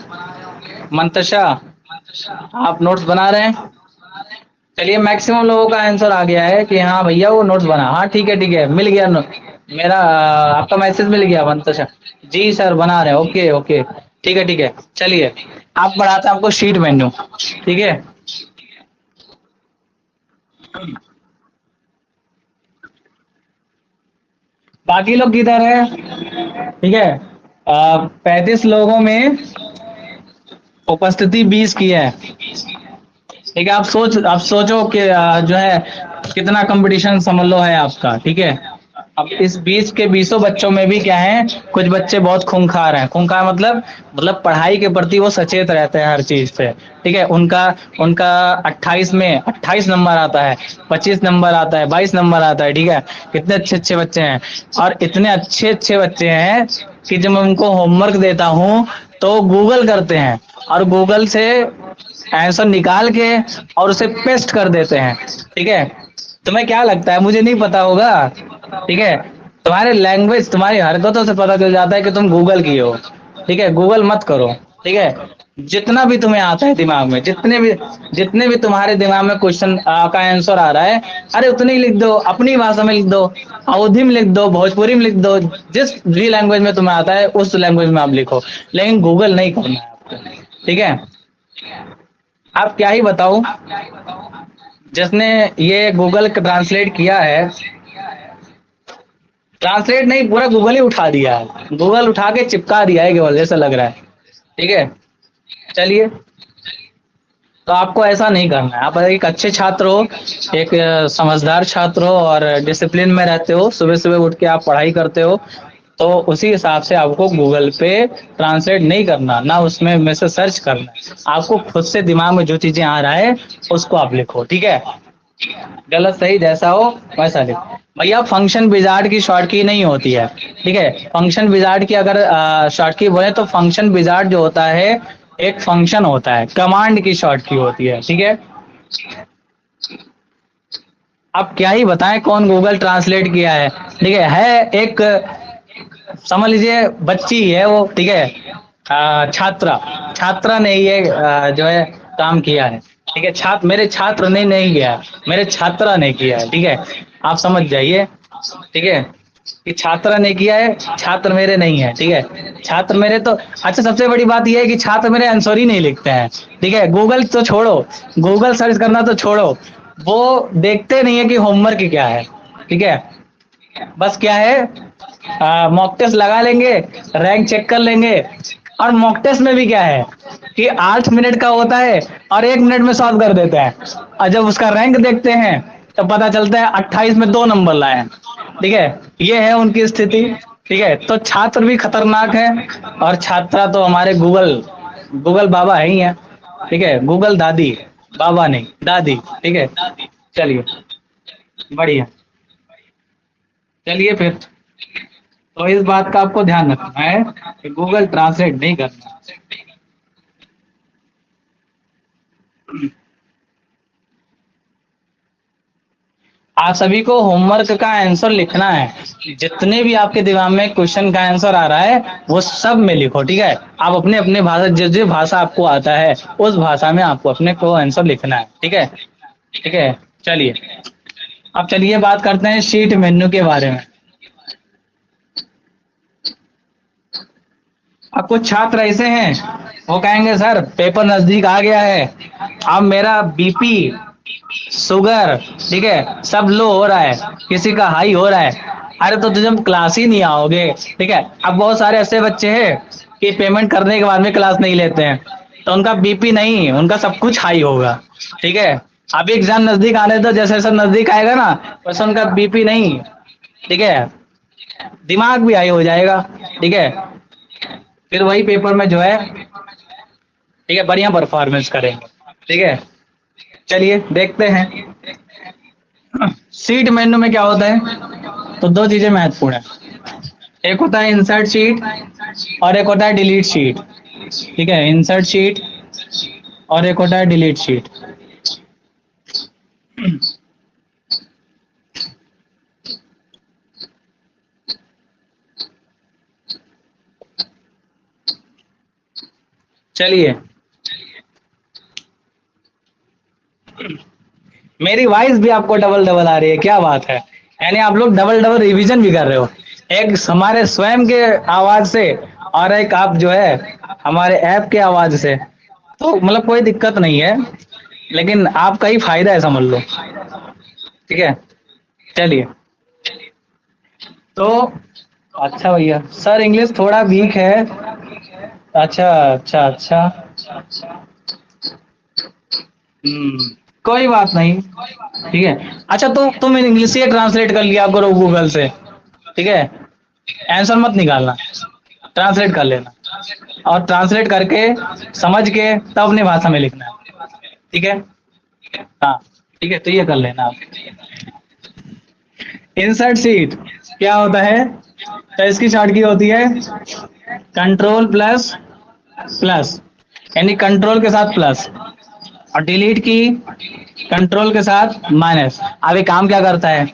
मंतशा, आप नोट्स बना रहे हैं? चलिए मैक्सिमम लोगों का आंसर आ गया है कि हाँ भैया वो नोट्स बना, हाँ ठीक है मिल गया मेरा आपका मैसेज मिल गया मंतशा। जी सर बना रहे हैं, ओके ओके ठीक है। चलिए आप बढ़ाते हैं आपको शीट मेन्यू, ठीक है। बाकी लोग किधर है? ठीक है, 35 लोगों में उपस्थिति 20 की है, ठीक है। आप सोचो कि जो है कितना कंपटीशन समझ लो है आपका, ठीक है। अब इस 20 के 20 बच्चों में भी क्या है, कुछ बच्चे बहुत खूंखार हैं। खूंखार मतलब पढ़ाई के प्रति वो सचेत रहते हैं हर चीज से, ठीक है। उनका उनका 28 में 28 नंबर आता है, 25 नंबर आता है, 22 नंबर आता है, ठीक है। कितने अच्छे अच्छे बच्चे हैं। और इतने अच्छे अच्छे बच्चे हैं कि जब मैं उनको होमवर्क देता हूँ तो गूगल करते हैं और गूगल से आंसर निकाल के और उसे पेस्ट कर देते हैं, ठीक है। तुम्हें क्या लगता है मुझे नहीं पता होगा? ठीक है, तुम्हारे लैंग्वेज तुम्हारी हरकतों से पता चल जाता है कि तुम गूगल किए हो, ठीक है। गूगल मत करो, ठीक है। जितना भी तुम्हें आता है दिमाग में, जितने भी तुम्हारे दिमाग में क्वेश्चन का आंसर आ रहा है, अरे उतने ही लिख दो, अपनी भाषा में लिख दो, अवधी में लिख दो, भोजपुरी में लिख दो, जिस भी लैंग्वेज में तुम्हें आता है उस लैंग्वेज में आप लिखो, लेकिन गूगल नहीं करना है आपको, ठीक है। आप क्या ही बताओ, जिसने ये गूगल ट्रांसलेट किया है, ट्रांसलेट नहीं पूरा गूगल ही उठा दिया है, गूगल उठा के चिपका दिया है केवल, जैसा लग रहा है, ठीक है। चलिए, तो आपको ऐसा नहीं करना है, आप एक अच्छे छात्र हो, एक समझदार छात्र हो और डिसिप्लिन में रहते हो, सुबह सुबह उठ के आप पढ़ाई करते हो, तो उसी हिसाब से आपको गूगल पे ट्रांसलेट नहीं करना, ना उसमें में से सर्च करना है। आपको खुद से दिमाग में जो चीजें आ रहा है उसको आप लिखो, ठीक है। गलत सही जैसा हो वैसा लिखो भैया। फंक्शन विजार्ड की शॉर्ट की नहीं होती है, ठीक है। फंक्शन विजार्ड की अगर शॉर्ट की बोले तो फंक्शन विजार्ड जो होता है एक फंक्शन होता है, कमांड की शॉर्ट की होती है, ठीक है। अब क्या ही बताएं कौन गूगल ट्रांसलेट किया ठीक है एक समझ लीजिए बच्ची है वो, ठीक है। छात्रा छात्रा ने ये जो है काम किया है, ठीक है। मेरे छात्र ने नहीं किया है, मेरे छात्रा ने किया है, ठीक है। आप समझ जाइए, ठीक है, कि छात्रा ने किया है, छात्र मेरे नहीं है, ठीक है। छात्र मेरे तो अच्छा, सबसे बड़ी बात यह है कि छात्र मेरे आंसर ही नहीं लिखते हैं, ठीक है। गूगल तो छोड़ो, गूगल सर्च करना तो छोड़ो, वो देखते नहीं है कि होमवर्क क्या है, ठीक है। बस क्या है, मॉक टेस्ट लगा लेंगे, रैंक चेक कर लेंगे। और मॉक टेस्ट में भी क्या है कि 8 मिनट का होता है और 1 मिनट में सॉल्व कर देते हैं, और जब उसका रैंक देखते हैं तो पता चलता है 28 में 2 नंबर लाए हैं, ठीक है। ये है उनकी स्थिति, ठीक है। तो छात्र भी खतरनाक है और छात्रा तो हमारे गूगल गूगल बाबा है ही है, ठीक है। गूगल दादी, बाबा नहीं दादी, ठीक है। चलिए बढ़िया, चलिए फिर, तो इस बात का आपको ध्यान रखना है कि गूगल ट्रांसलेट नहीं करना। आप सभी को होमवर्क का आंसर लिखना है, जितने भी आपके दिमाग में क्वेश्चन का आंसर आ रहा है वो सब में लिखो, ठीक है। आप अपने अपने भाषा, जिस जिस भाषा आपको आता है उस भाषा में आपको अपने को आंसर लिखना है, ठीक है। ठीक है, चलिए अब चलिए बात करते हैं शीट मेन्यू के बारे में। अब कुछ छात्र ऐसे हैं वो कहेंगे सर पेपर नजदीक आ गया है, अब मेरा बीपी शुगर, ठीक है, सब लो हो रहा है, किसी का हाई हो रहा है। अरे तो तुम क्लास ही नहीं आओगे, ठीक है। अब बहुत सारे ऐसे बच्चे हैं कि पेमेंट करने के बाद में क्लास नहीं लेते हैं, तो उनका बीपी नहीं, उनका सब कुछ हाई होगा, ठीक है। अभी एग्जाम नजदीक आने दो, जैसे जैसे नजदीक आएगा ना वैसे उनका बीपी नहीं, ठीक है, दिमाग भी हाई हो जाएगा, ठीक है, फिर वही पेपर में जो है, ठीक है, बढ़िया परफॉर्मेंस करेंगे, ठीक है। चलिए देखते हैं सीट मेन्यू में क्या होता है। तो दो चीजें महत्वपूर्ण है, एक होता है इंसर्ट शीट और एक होता है डिलीट शीट, ठीक है, इंसर्ट शीट और एक होता है डिलीट शीट। चलिए, मेरी वॉइस भी आपको डबल डबल आ रही है, क्या बात है, यानी आप लोग डबल डबल रिवीजन भी कर रहे हो, एक हमारे स्वयं के आवाज से और एक आप जो है हमारे ऐप के आवाज से, तो मतलब कोई दिक्कत नहीं है, लेकिन आपका ही फायदा है समझ लो, ठीक है। चलिए, तो अच्छा भैया, सर इंग्लिश थोड़ा वीक है। अच्छा अच्छा अच्छा। हम्म, कोई बात नहीं, ठीक है। अच्छा, तो तुम इंग्लिश से ट्रांसलेट कर लिया करो गूगल से, ठीक है, आंसर मत निकालना, ट्रांसलेट कर लेना, और ट्रांसलेट करके समझ के तब अपनी भाषा में लिखना है, ठीक है। हाँ, ठीक है, तो ये कर लेना आप। इंसर्ट सीट क्या होता है, तो इसकी शॉर्ट की होती है कंट्रोल प्लस प्लस, यानी कंट्रोल के साथ प्लस, और डिलीट की कंट्रोल के साथ माइनस। अब ये काम क्या करता है,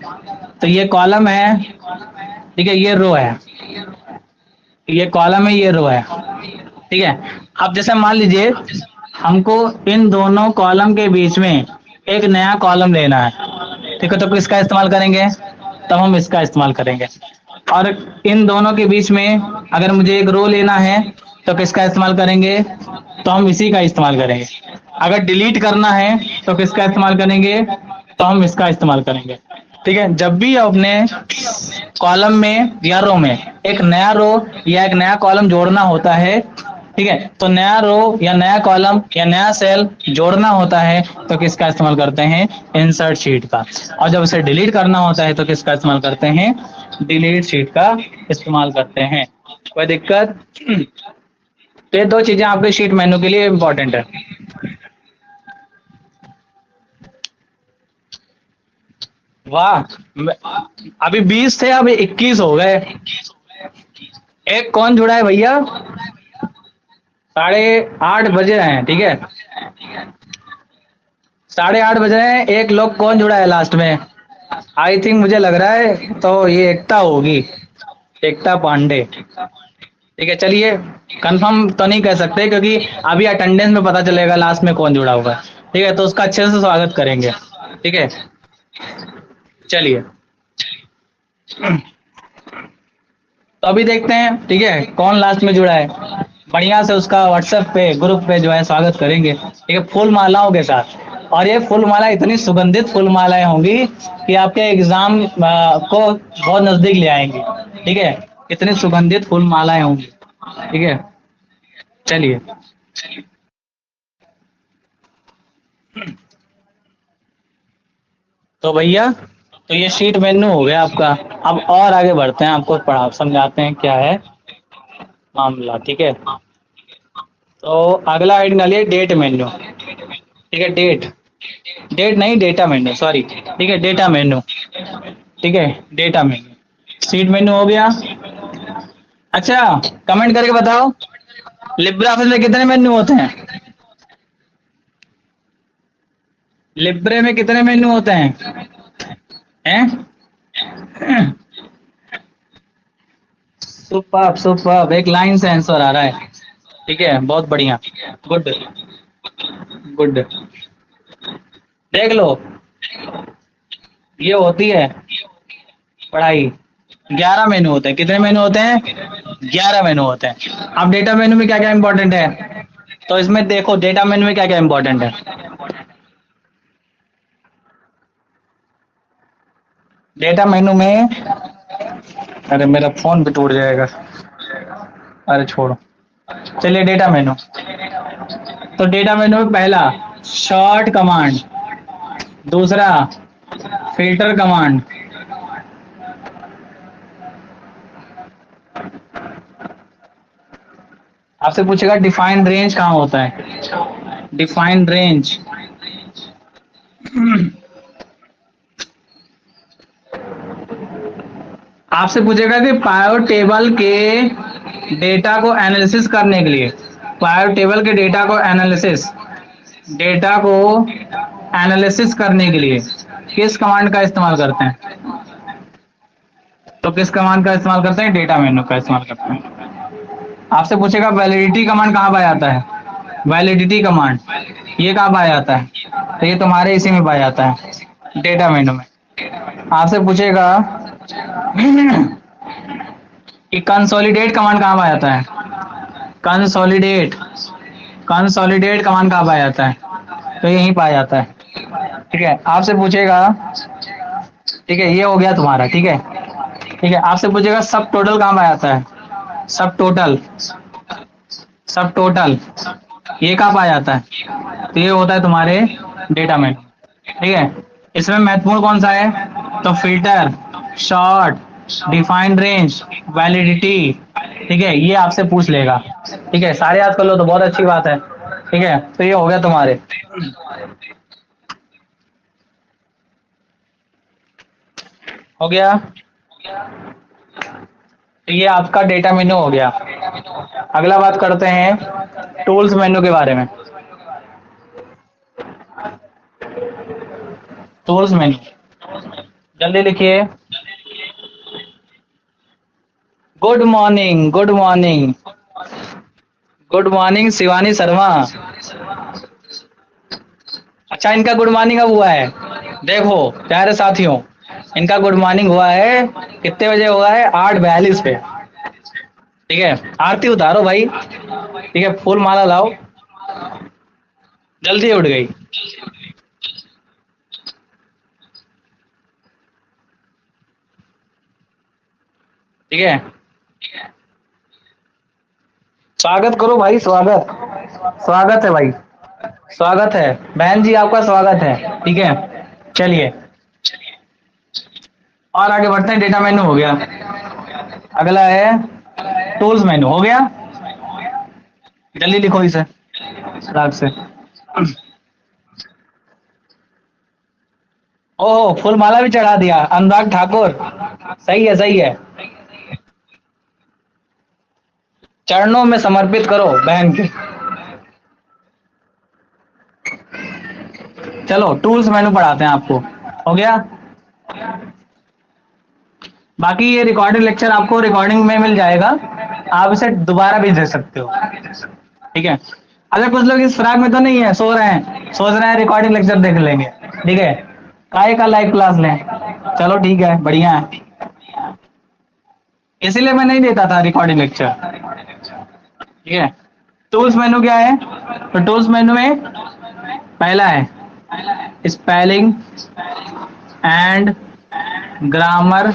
तो ये कॉलम है, ठीक है, ये रो है, ये कॉलम है, ये रो है, ठीक है। अब जैसे मान लीजिए हमको इन दोनों कॉलम के बीच में एक नया कॉलम लेना है, ठीक है, तो किसका इस्तेमाल करेंगे, तब हम इसका इस्तेमाल करेंगे। और इन दोनों के बीच में अगर मुझे एक रो लेना है तो किसका इस्तेमाल करेंगे, तो हम इसी का इस्तेमाल करेंगे। अगर डिलीट करना है तो किसका इस्तेमाल करेंगे, तो हम इसका इस्तेमाल करेंगे, ठीक है। जब भी अपने कॉलम में या रो में एक नया रो या एक नया कॉलम जोड़ना होता है, ठीक है, तो नया रो या नया कॉलम या नया सेल जोड़ना होता है तो किसका इस्तेमाल करते हैं, इंसर्ट शीट का। और जब उसे डिलीट करना होता है तो किसका इस्तेमाल करते हैं, डिलीट शीट का इस्तेमाल करते हैं। कोई दिक्कत। तो ये दो चीजें आपके शीट मेन्यू के लिए इंपॉर्टेंट है। वाह, अभी 20 थे, अभी 21 हो गए। एक कौन जुड़ा है भैया, 8:30 बजे हैं, ठीक है, 8:30 बजे हैं, एक लोग कौन जुड़ा है लास्ट में, आई थिंक मुझे लग रहा है तो ये एकता होगी, एकता पांडे, ठीक है। चलिए, कंफर्म तो नहीं कह सकते क्योंकि अभी अटेंडेंस में पता चलेगा लास्ट में कौन जुड़ा हुआ है, ठीक है, तो उसका अच्छे से स्वागत करेंगे, ठीक है। चलिए, तो अभी देखते हैं, ठीक है, कौन लास्ट में जुड़ा है, बढ़िया से उसका व्हाट्सएप पे ग्रुप पे जो है स्वागत करेंगे, ठीक है, फूल मालाओं के साथ। और ये फूल माला इतनी सुगंधित फूल मालाएं होंगी कि आपके एग्जाम को बहुत नजदीक ले आएंगी, ठीक है, इतनी सुगंधित फूल मालाएं होंगी, ठीक है। चलिए, तो भैया, तो ये शीट मेन्यू हो गया आपका। अब और आगे बढ़ते हैं, आपको पढ़ा समझाते हैं क्या है मामला, ठीक है। तो अगला आइटम डालिए डेट मेन्यू, ठीक है, डेट, डेट नहीं डेटा मेन्यू, सॉरी, ठीक है, डेटा मेन्यू, ठीक है, डेटा मेन्यू, सीट मेन्यू हो गया। अच्छा, कमेंट करके बताओ, लिब्रे ऑफिस में कितने मेन्यू होते हैं, लिब्रे में कितने मेन्यू होते हैं? सुपर सुपर, एक लाइन से आंसर आ रहा है, ठीक है, बहुत बढ़िया, गुड गुड। देख लो, ये होती है पढ़ाई। 11 मेनू होते हैं, कितने मेनू होते हैं, 11 मेनू होते हैं। अब डेटा मेनू में क्या क्या इंपॉर्टेंट है, तो इसमें देखो डेटा मेनू में क्या क्या इंपॉर्टेंट है। डेटा मेनू में, अरे मेरा फोन भी टूट जाएगा, अरे छोड़ो। चलिए, डेटा मेनू, तो डेटा मेनू में पहला शॉर्ट कमांड, दूसरा फिल्टर कमांड। आपसे पूछेगा डिफाइंड रेंज कहाँ होता है, डिफाइंड रेंज। आपसे पूछेगा कि पायो टेबल के डेटा को एनालिसिस करने के लिए, पायो टेबल के डेटा को एनालिसिस करने के लिए किस कमांड का इस्तेमाल करते हैं? तो किस कमांड का इस्तेमाल करते हैं? डेटा मेनू का इस्तेमाल करते हैं। आपसे पूछेगा वैलिडिटी कमांड कहाँ पाया जाता है, वैलिडिटी कमांड ये कहाँ पाया जाता है? तो ये तुम्हारे इसी में पाया जाता है, डेटा मेनू में। आपसे पूछेगा कि कंसोलिडेट कमांड कहाँ पाया जाता है, कंसोलिडेट, कंसोलिडेट कमांड कहाँ पाया जाता है? तो यहीं पाया जाता है। ठीक है, आपसे पूछेगा, ठीक है ये हो गया तुम्हारा, ठीक है। ठीक है, आपसे पूछेगा सब टोटल कहाँ पाया जाता है, सब टोटल, सब टोटल ये कहाँ पाया जाता है? तो ये होता है तुम्हारे डेटा में। ठीक है, इसमें महत्वपूर्ण कौन सा है? तो filter, short, defined range, validity. ठीक है, ये आपसे पूछ लेगा। ठीक है, सारे याद कर लो तो बहुत अच्छी बात है। ठीक है, तो ये हो गया तुम्हारे, हो गया। तो ये आपका डेटा मेन्यू हो गया। अगला बात करते हैं टूल्स मेन्यू के बारे में। टूल्स मेन्यू जल्दी लिखिए। Good morning, good morning, good morning Shivani Sharma. अच्छा, इनका गुड मॉर्निंग अब हुआ है। देखो प्यारे साथियों, इनका गुड मॉर्निंग हुआ है, कितने बजे हुआ है? 8:42 पे। ठीक है, आरती उतारो भाई। ठीक है, फूल माला लाओ, जल्दी उठ गई। ठीक है, स्वागत करो भाई, स्वागत, स्वागत है भाई, स्वागत है बहन जी, आपका स्वागत है। ठीक है, चलिए और आगे बढ़ते हैं। डेटा मेन्यू हो गया, अगला है टूल्स मेन्यू। हो गया, जल्दी लिखो इसे राग से। ओहो, फूल माला भी चढ़ा दिया, अनुराग ठाकुर, सही है सही है। चरणों में समर्पित करो बहन के। चलो टूल्स मेनू पढ़ाते हैं आपको, हो गया। बाकी ये रिकॉर्डेड लेक्चर आपको रिकॉर्डिंग में मिल जाएगा, आप इसे दोबारा भी देख सकते हो। ठीक है, अगर कुछ लोग इस फिराक में तो नहीं है, सो रहे हैं, सोच रहे हैं रिकॉर्डिंग लेक्चर देख लेंगे। ठीक है, काय का लाइव क्लास लें, चलो ठीक है, बढ़िया है, इसीलिए मैं नहीं देता था रिकॉर्डिंग लेक्चर। ठीक है, टूल्स मेनू क्या है? तो टूल्स मेनू में पहला है spelling and grammar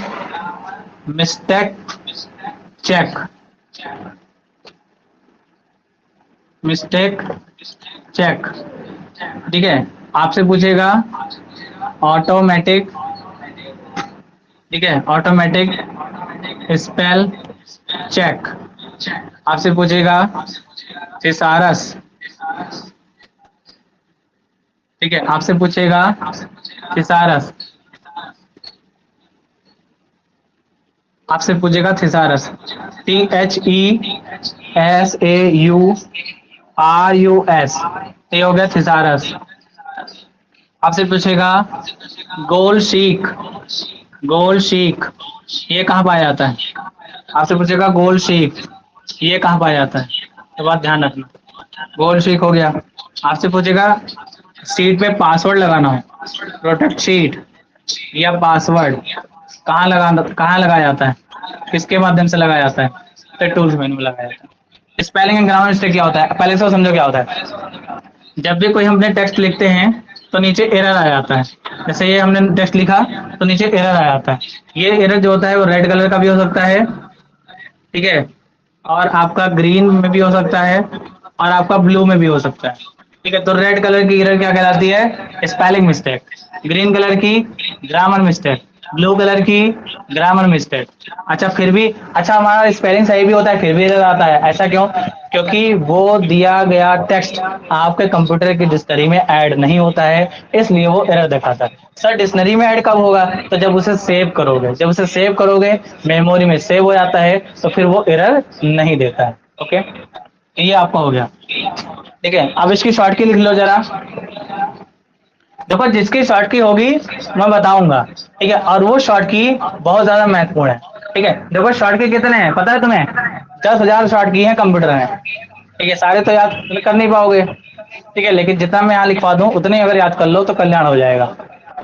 mistake check, mistake check. ठीक है, आपसे पूछेगा ऑटोमेटिक, ठीक है, ऑटोमेटिक स्पेल चेक। आपसे पूछेगा थिसारस, ठीक है, आपसे पूछेगा थिसारस, आपसे पूछेगा थिसारस, THESAURUS, ये हो गया थिसारस। आपसे पूछेगा गोल शीक, गोल शीक ये कहाँ पाया जाता है? आपसे पूछेगा गोल शीक ये कहाँ पाया जाता है, तो बात ध्यान रखना। गोल शीक हो गया। आपसे पूछेगा शीट पे पासवर्ड लगाना हो, प्रोटेक्ट शीट या पासवर्ड कहाँ लगाया जाता है, किसके माध्यम से लगाया जाता है? तो टूल्स मेनू में लगाया जाता है। स्पेलिंग एंड ग्रामर मिस्टेक क्या होता है, पहले से समझो क्या होता है। जब भी कोई हमने टेक्स्ट लिखते हैं तो नीचे एरर आ जाता है, जैसे ये हमने टेक्स्ट लिखा तो नीचे एरर आ जाता है। ये एरर जो होता है वो रेड कलर का भी हो सकता है, ठीक है, और आपका ग्रीन में भी हो सकता है, और आपका ब्लू में भी हो सकता है। ठीक है, तो रेड कलर की एरर क्या कहलाती है? स्पेलिंग मिस्टेक, ग्रीन कलर की ग्रामर मिस्टेक, ब्लू कलर की ग्रामर मिस्टेक। अच्छा फिर भी, अच्छा हमारा स्पेलिंग सही भी होता है फिर भी एरर आता है, ऐसा क्यों? क्योंकि वो दिया गया टेक्स्ट आपके कंप्यूटर की डिक्शनरी में ऐड नहीं होता है, इसलिए वो एरर दिखाता है। सर डिक्शनरी में ऐड कब होगा? तो जब उसे सेव करोगे, जब उसे सेव करोगे मेमोरी में सेव हो जाता है तो फिर वो एरर नहीं देता है। ओके, ये आपका हो गया। ठीक है, अब इसकी शॉर्ट की लिख लो जरा। देखो जिसकी शॉर्ट की होगी मैं बताऊंगा, ठीक है, और वो शॉर्ट की बहुत ज्यादा महत्वपूर्ण है। ठीक है, देखो शॉर्ट की कितने हैं पता है तुम्हें? 10,000 शॉर्ट की है कंप्यूटर में। ठीक है, सारे तो याद कर नहीं पाओगे, ठीक है, लेकिन जितना मैं यहाँ लिखवा दूं उतने अगर याद कर लो तो कल्याण हो जाएगा।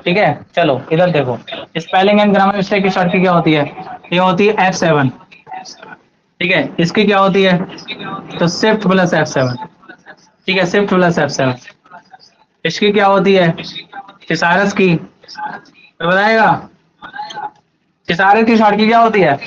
ठीक है, चलो इधर देखो, स्पेलिंग एंड ग्रामर मिस्टेक की शॉर्ट की क्या होती है? ये होती है F7। ठीक है, इसकी क्या होती है? तो शिफ्ट प्लस F7। ठीक है, शिफ्ट प्लस F7। इसकी क्या होती है? थिसारस की, तो बताएगा थिसारस की शॉर्ट की क्या होती है?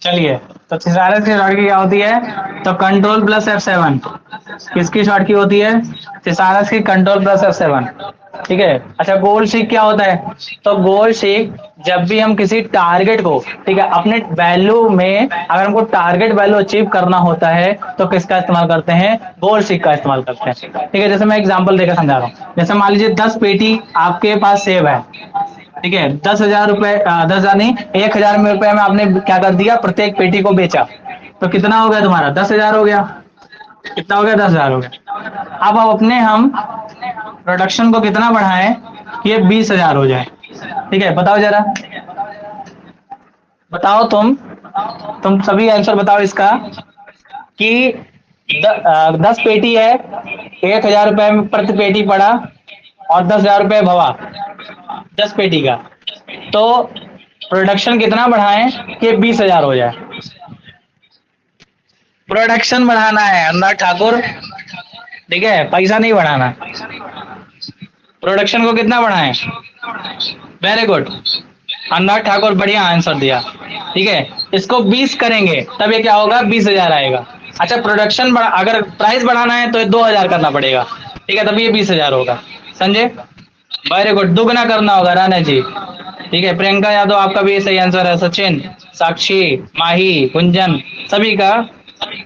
चलिए, तो थिसारस की शॉर्ट की क्या होती है? तो कंट्रोल प्लस F7। किसकी शॉर्ट की होती है? थिसारस की कंट्रोल प्लस F7। ठीक है, अच्छा गोल सीक क्या होता है? तो गोल सीक जब भी हम किसी टारगेट को, ठीक है, अपने वैल्यू में अगर हमको टारगेट वैल्यू अचीव करना होता है तो किसका इस्तेमाल करते हैं? गोल सीक का इस्तेमाल करते हैं। ठीक है, जैसे मैं एग्जांपल देकर समझा रहा हूँ, जैसे मान लीजिए 10 पेटी आपके पास सेब है। ठीक है, 10,000 रुपए, 10,000 नहीं, 1,000 में रुपए में आपने क्या कर दिया, प्रत्येक पेटी को बेचा, तो कितना हो गया तुम्हारा? 10,000 हो गया। कितना हो गया? 10,000 हो गया। अब अपने हम प्रोडक्शन को कितना बढ़ाएं कि ये 20,000 हो जाए? ठीक है, बताओ जरा, बताओ तुम सभी आंसर बताओ इसका कि 10 पेटी है, 1,000 रुपए में प्रति पेटी पड़ा, और 10,000 रुपए भवा 10 पेटी का, तो प्रोडक्शन कितना बढ़ाएं कि 20,000 हो जाए? प्रोडक्शन बढ़ाना है अनुराग ठाकुर, ठीक है, पैसा नहीं बढ़ाना। प्रोडक्शन को कितना बढ़ाएं? वेरी गुड, अनुराग ठाकुर बढ़िया आंसर दिया। ठीक है, इसको 20 करेंगे तब ये क्या होगा? 20,000 आएगा। अच्छा प्रोडक्शन अगर प्राइस बढ़ाना है तो 2,000 करना पड़ेगा, ठीक है, तभी ये 20,000 होगा। संजय वेरी गुड, दुगना करना होगा राणा जी। ठीक है, प्रियंका यादव आपका भी सही आंसर है। सचिन, साक्षी, माही, गुंजन, सभी का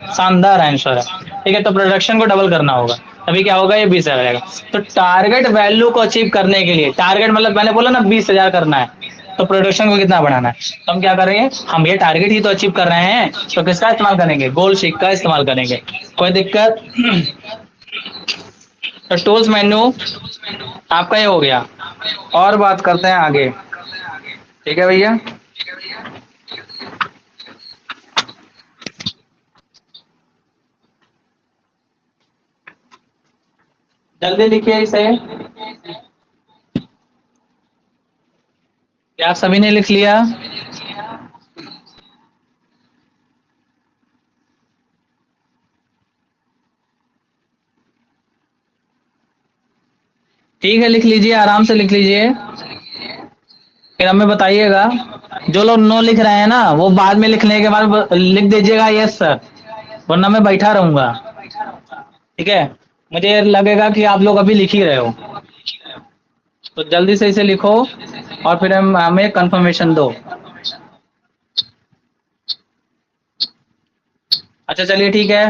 शानदार आंसर है। ठीक है, तो प्रोडक्शन को डबल करना होगा तभी क्या होगा? ये 20,000 आएगा। तो टारगेट वैल्यू को अचीव करने के लिए, टारगेट मतलब मैंने बोला ना 20,000 करना है, तो प्रोडक्शन को कितना बढ़ाना है? तो हम क्या करेंगे? हम ये टारगेट ही तो अचीव कर रहे हैं, तो किसका इस्तेमाल करेंगे? गोल सीक का इस्तेमाल करेंगे। कोई दिक्कत? तो टूल्स मेन्यू आपका ये हो गया, और बात करते हैं आगे। ठीक है भैया, जल्दी लिखिए इसे। क्या आप सभी ने लिख लिया? ठीक है, लिख लीजिए, आराम से लिख लीजिए, फिर हमें बताइएगा। जो लोग नो लिख रहे हैं ना वो बाद में लिखने के बाद लिख दीजिएगा यस सर, वरना मैं बैठा रहूंगा। ठीक है, मुझे लगेगा कि आप लोग अभी लिख ही रहे हो, तो जल्दी से इसे लिखो और फिर हमें कंफर्मेशन दो। अच्छा चलिए ठीक है,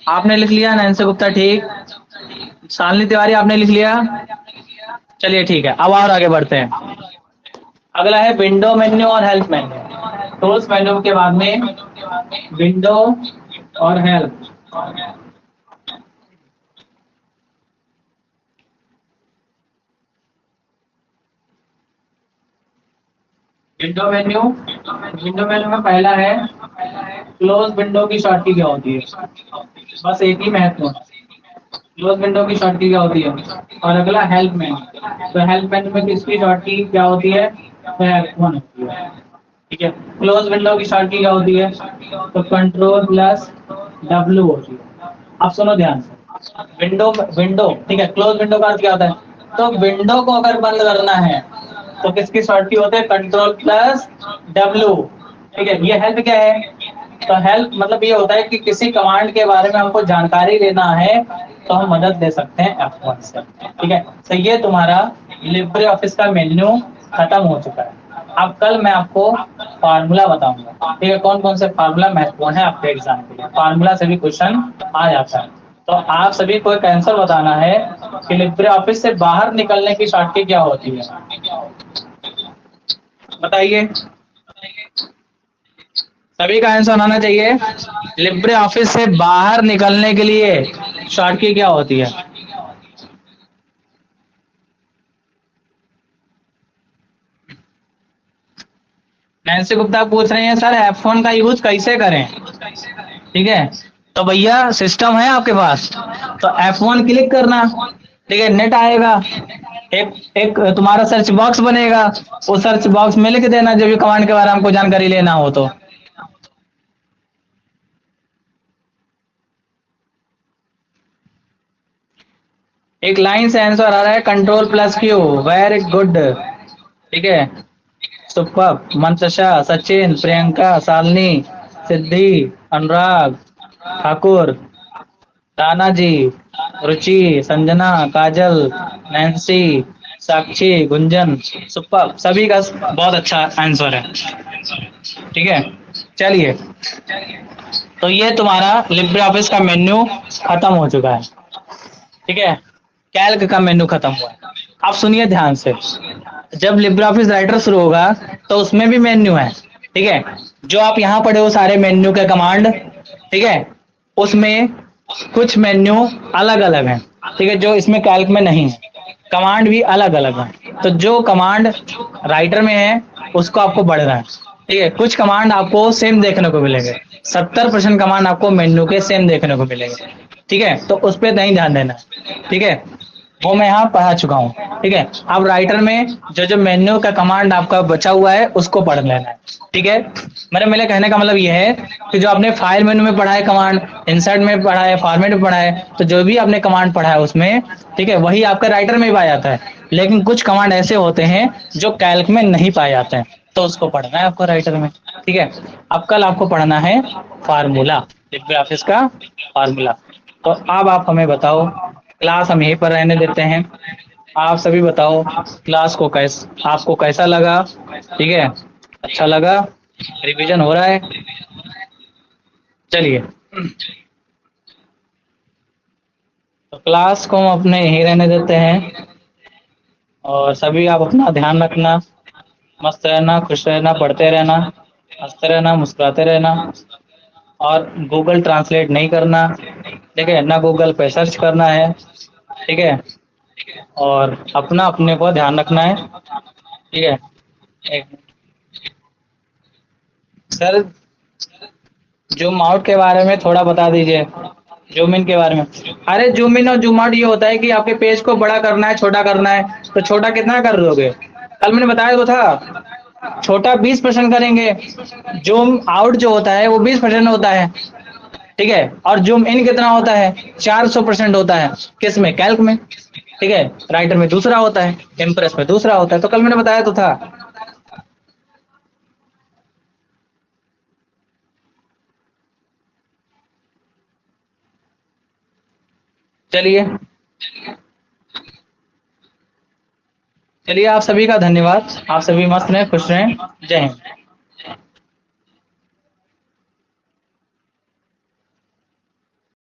आपने लिख लिया नैन्सी गुप्ता, ठीक, शालिनी तिवारी आपने लिख लिया। चलिए ठीक है, अब और आगे बढ़ते हैं। अगला है विंडो मेन्यू और हेल्प मेन्यू। टूल्स मेन्यू के बाद में विंडो और help. Window menu, window menu में पहला है क्लोज विंडो की शॉर्टकी क्या होती है? बस एक ही महत्व, क्लोज विंडो की शॉर्टकी क्या होती है? और अगला हेल्प मेन्यू, तो हेल्प मेन्यू में किसकी शॉर्टकी क्या होती है? तो F1 होती है। ठीक है, क्लोज विंडो की शॉर्टकी क्या होती है? तो कंट्रोल प्लस W होती है। अब सुनो ध्यान से, विंडो विंडो ठीक है, क्लोज विंडो का अर्थ क्या होता है? तो विंडो को अगर बंद करना है तो किसकी शॉर्ट की होते हैं? Control plus W। ठीक है, ये हेल्प क्या है? तो हेल्प मतलब ये होता है कि किसी कमांड के बारे में हमको जानकारी लेना है तो हम मदद ले सकते हैं F1 से। ठीक है, तो ये तुम्हारा लिब्रे ऑफिस का मेन्यू खत्म हो चुका है। अब कल मैं आपको फार्मूला बताऊंगा। ठीक है, कौन कौन से फार्मूला महत्वपूर्ण है आपके एग्जाम के लिए, फार्मूला से भी क्वेश्चन आ जाता है। तो आप सभी को एक आंसर बताना है कि लिब्रे ऑफिस से बाहर निकलने की शॉर्टकट क्या होती है, बताइए। सभी का आंसर आना चाहिए। लिब्रे ऑफिस से बाहर निकलने के लिए शॉर्टकट क्या होती है? नैन्सी गुप्ता पूछ रहे हैं सर F1 का यूज कैसे करें। ठीक है, तो भैया सिस्टम है आपके पास, तो F1 क्लिक करना। ठीक है, नेट आएगा, एक एक तुम्हारा सर्च बॉक्स बनेगा, उस सर्च बॉक्स में लिख देना जो भी कमांड के बारे में हमको जानकारी लेना हो तो। एक लाइन से आंसर आ रहा है, control plus Q, very good. ठीक है, सुपर, मंतशा, सचिन, प्रियंका, शालिनी, सिद्धि, अनुराग ठाकुर, राना जी, रुचि, संजना, काजल, नैन्सी, साक्षी, गुंजन, सुपर, सभी का बहुत अच्छा आंसर है। ठीक है, चलिए, तो ये तुम्हारा लिब्रे ऑफिस का मेन्यू खत्म हो चुका है। ठीक है, कैल्क का मेन्यू खत्म हुआ है। अब सुनिए ध्यान से, जब लिब्रे ऑफिस राइटर शुरू होगा तो उसमें भी मेन्यू है। ठीक है, जो आप यहाँ पढ़े हो सारे मेन्यू के कमांड, ठीक है, उसमें कुछ मेन्यू अलग अलग हैं। ठीक है, जो इसमें कैल्क में नहीं है, कमांड भी अलग अलग है। तो जो कमांड राइटर में है उसको आपको बढ़ना है। ठीक है, कुछ कमांड आपको सेम देखने को मिलेंगे, 70% कमांड आपको मेन्यू के सेम देखने को मिलेंगे। ठीक है, तो उस पर नहीं ध्यान देना। ठीक है, वो मैं यहाँ पढ़ा चुका हूँ। ठीक है, अब राइटर में जो जो मेन्यू का कमांड आपका बचा हुआ है उसको पढ़ लेना है। ठीक है, मेरे कहने का मतलब ये है कि जो आपने फाइल मेन्यू में पढ़ा है कमांड, इंसर्ट में पढ़ा है, फॉर्मेट में पढ़ा है, तो जो भी आपने कमांड पढ़ा है उसमें, ठीक है, वही आपका राइटर में भी पाया जाता है। लेकिन कुछ कमांड ऐसे होते हैं जो कैल्क में नहीं पाए जाते हैं, तो उसको पढ़ना है आपको राइटर में। ठीक है, अब कल आपको पढ़ना है फार्मूला, लिब्रे ऑफिस का फार्मूला। तो अब आप हमें बताओ, क्लास हम यहीं पर रहने देते हैं। आप सभी बताओ क्लास को आपको कैसा लगा? ठीक है, अच्छा लगा? रिवीजन हो रहा है? चलिए, तो क्लास को हम अपने यहीं रहने देते हैं, और सभी आप अपना ध्यान रखना, मस्त रहना, खुश रहना, पढ़ते रहना, हंसते रहना, मुस्कुराते रहना, और गूगल ट्रांसलेट नहीं करना। ठीक है, ना गूगल पे सर्च करना है। ठीक है, और अपना अपने को ध्यान रखना है। ठीक है, एक सर, जूम आउट के बारे में थोड़ा बता दीजिए, जूम इन के बारे में। अरे जूम इन और जूम आउट ये होता है कि आपके पेज को बड़ा करना है, छोटा करना है, तो छोटा कितना कर दोगे? कल मैंने बताया तो था, छोटा 20% करेंगे, जूम आउट जो होता है वो 20% होता है। ठीक है, और जूम इन कितना होता है? 400% होता है। किस में? कैल्क में। ठीक है, राइटर में दूसरा होता है, इम्प्रेस में दूसरा होता है, तो कल मैंने बताया तो था। चलिए, चलिए, आप सभी का धन्यवाद, आप सभी मस्त रहें, खुश रहें, जय हिंद।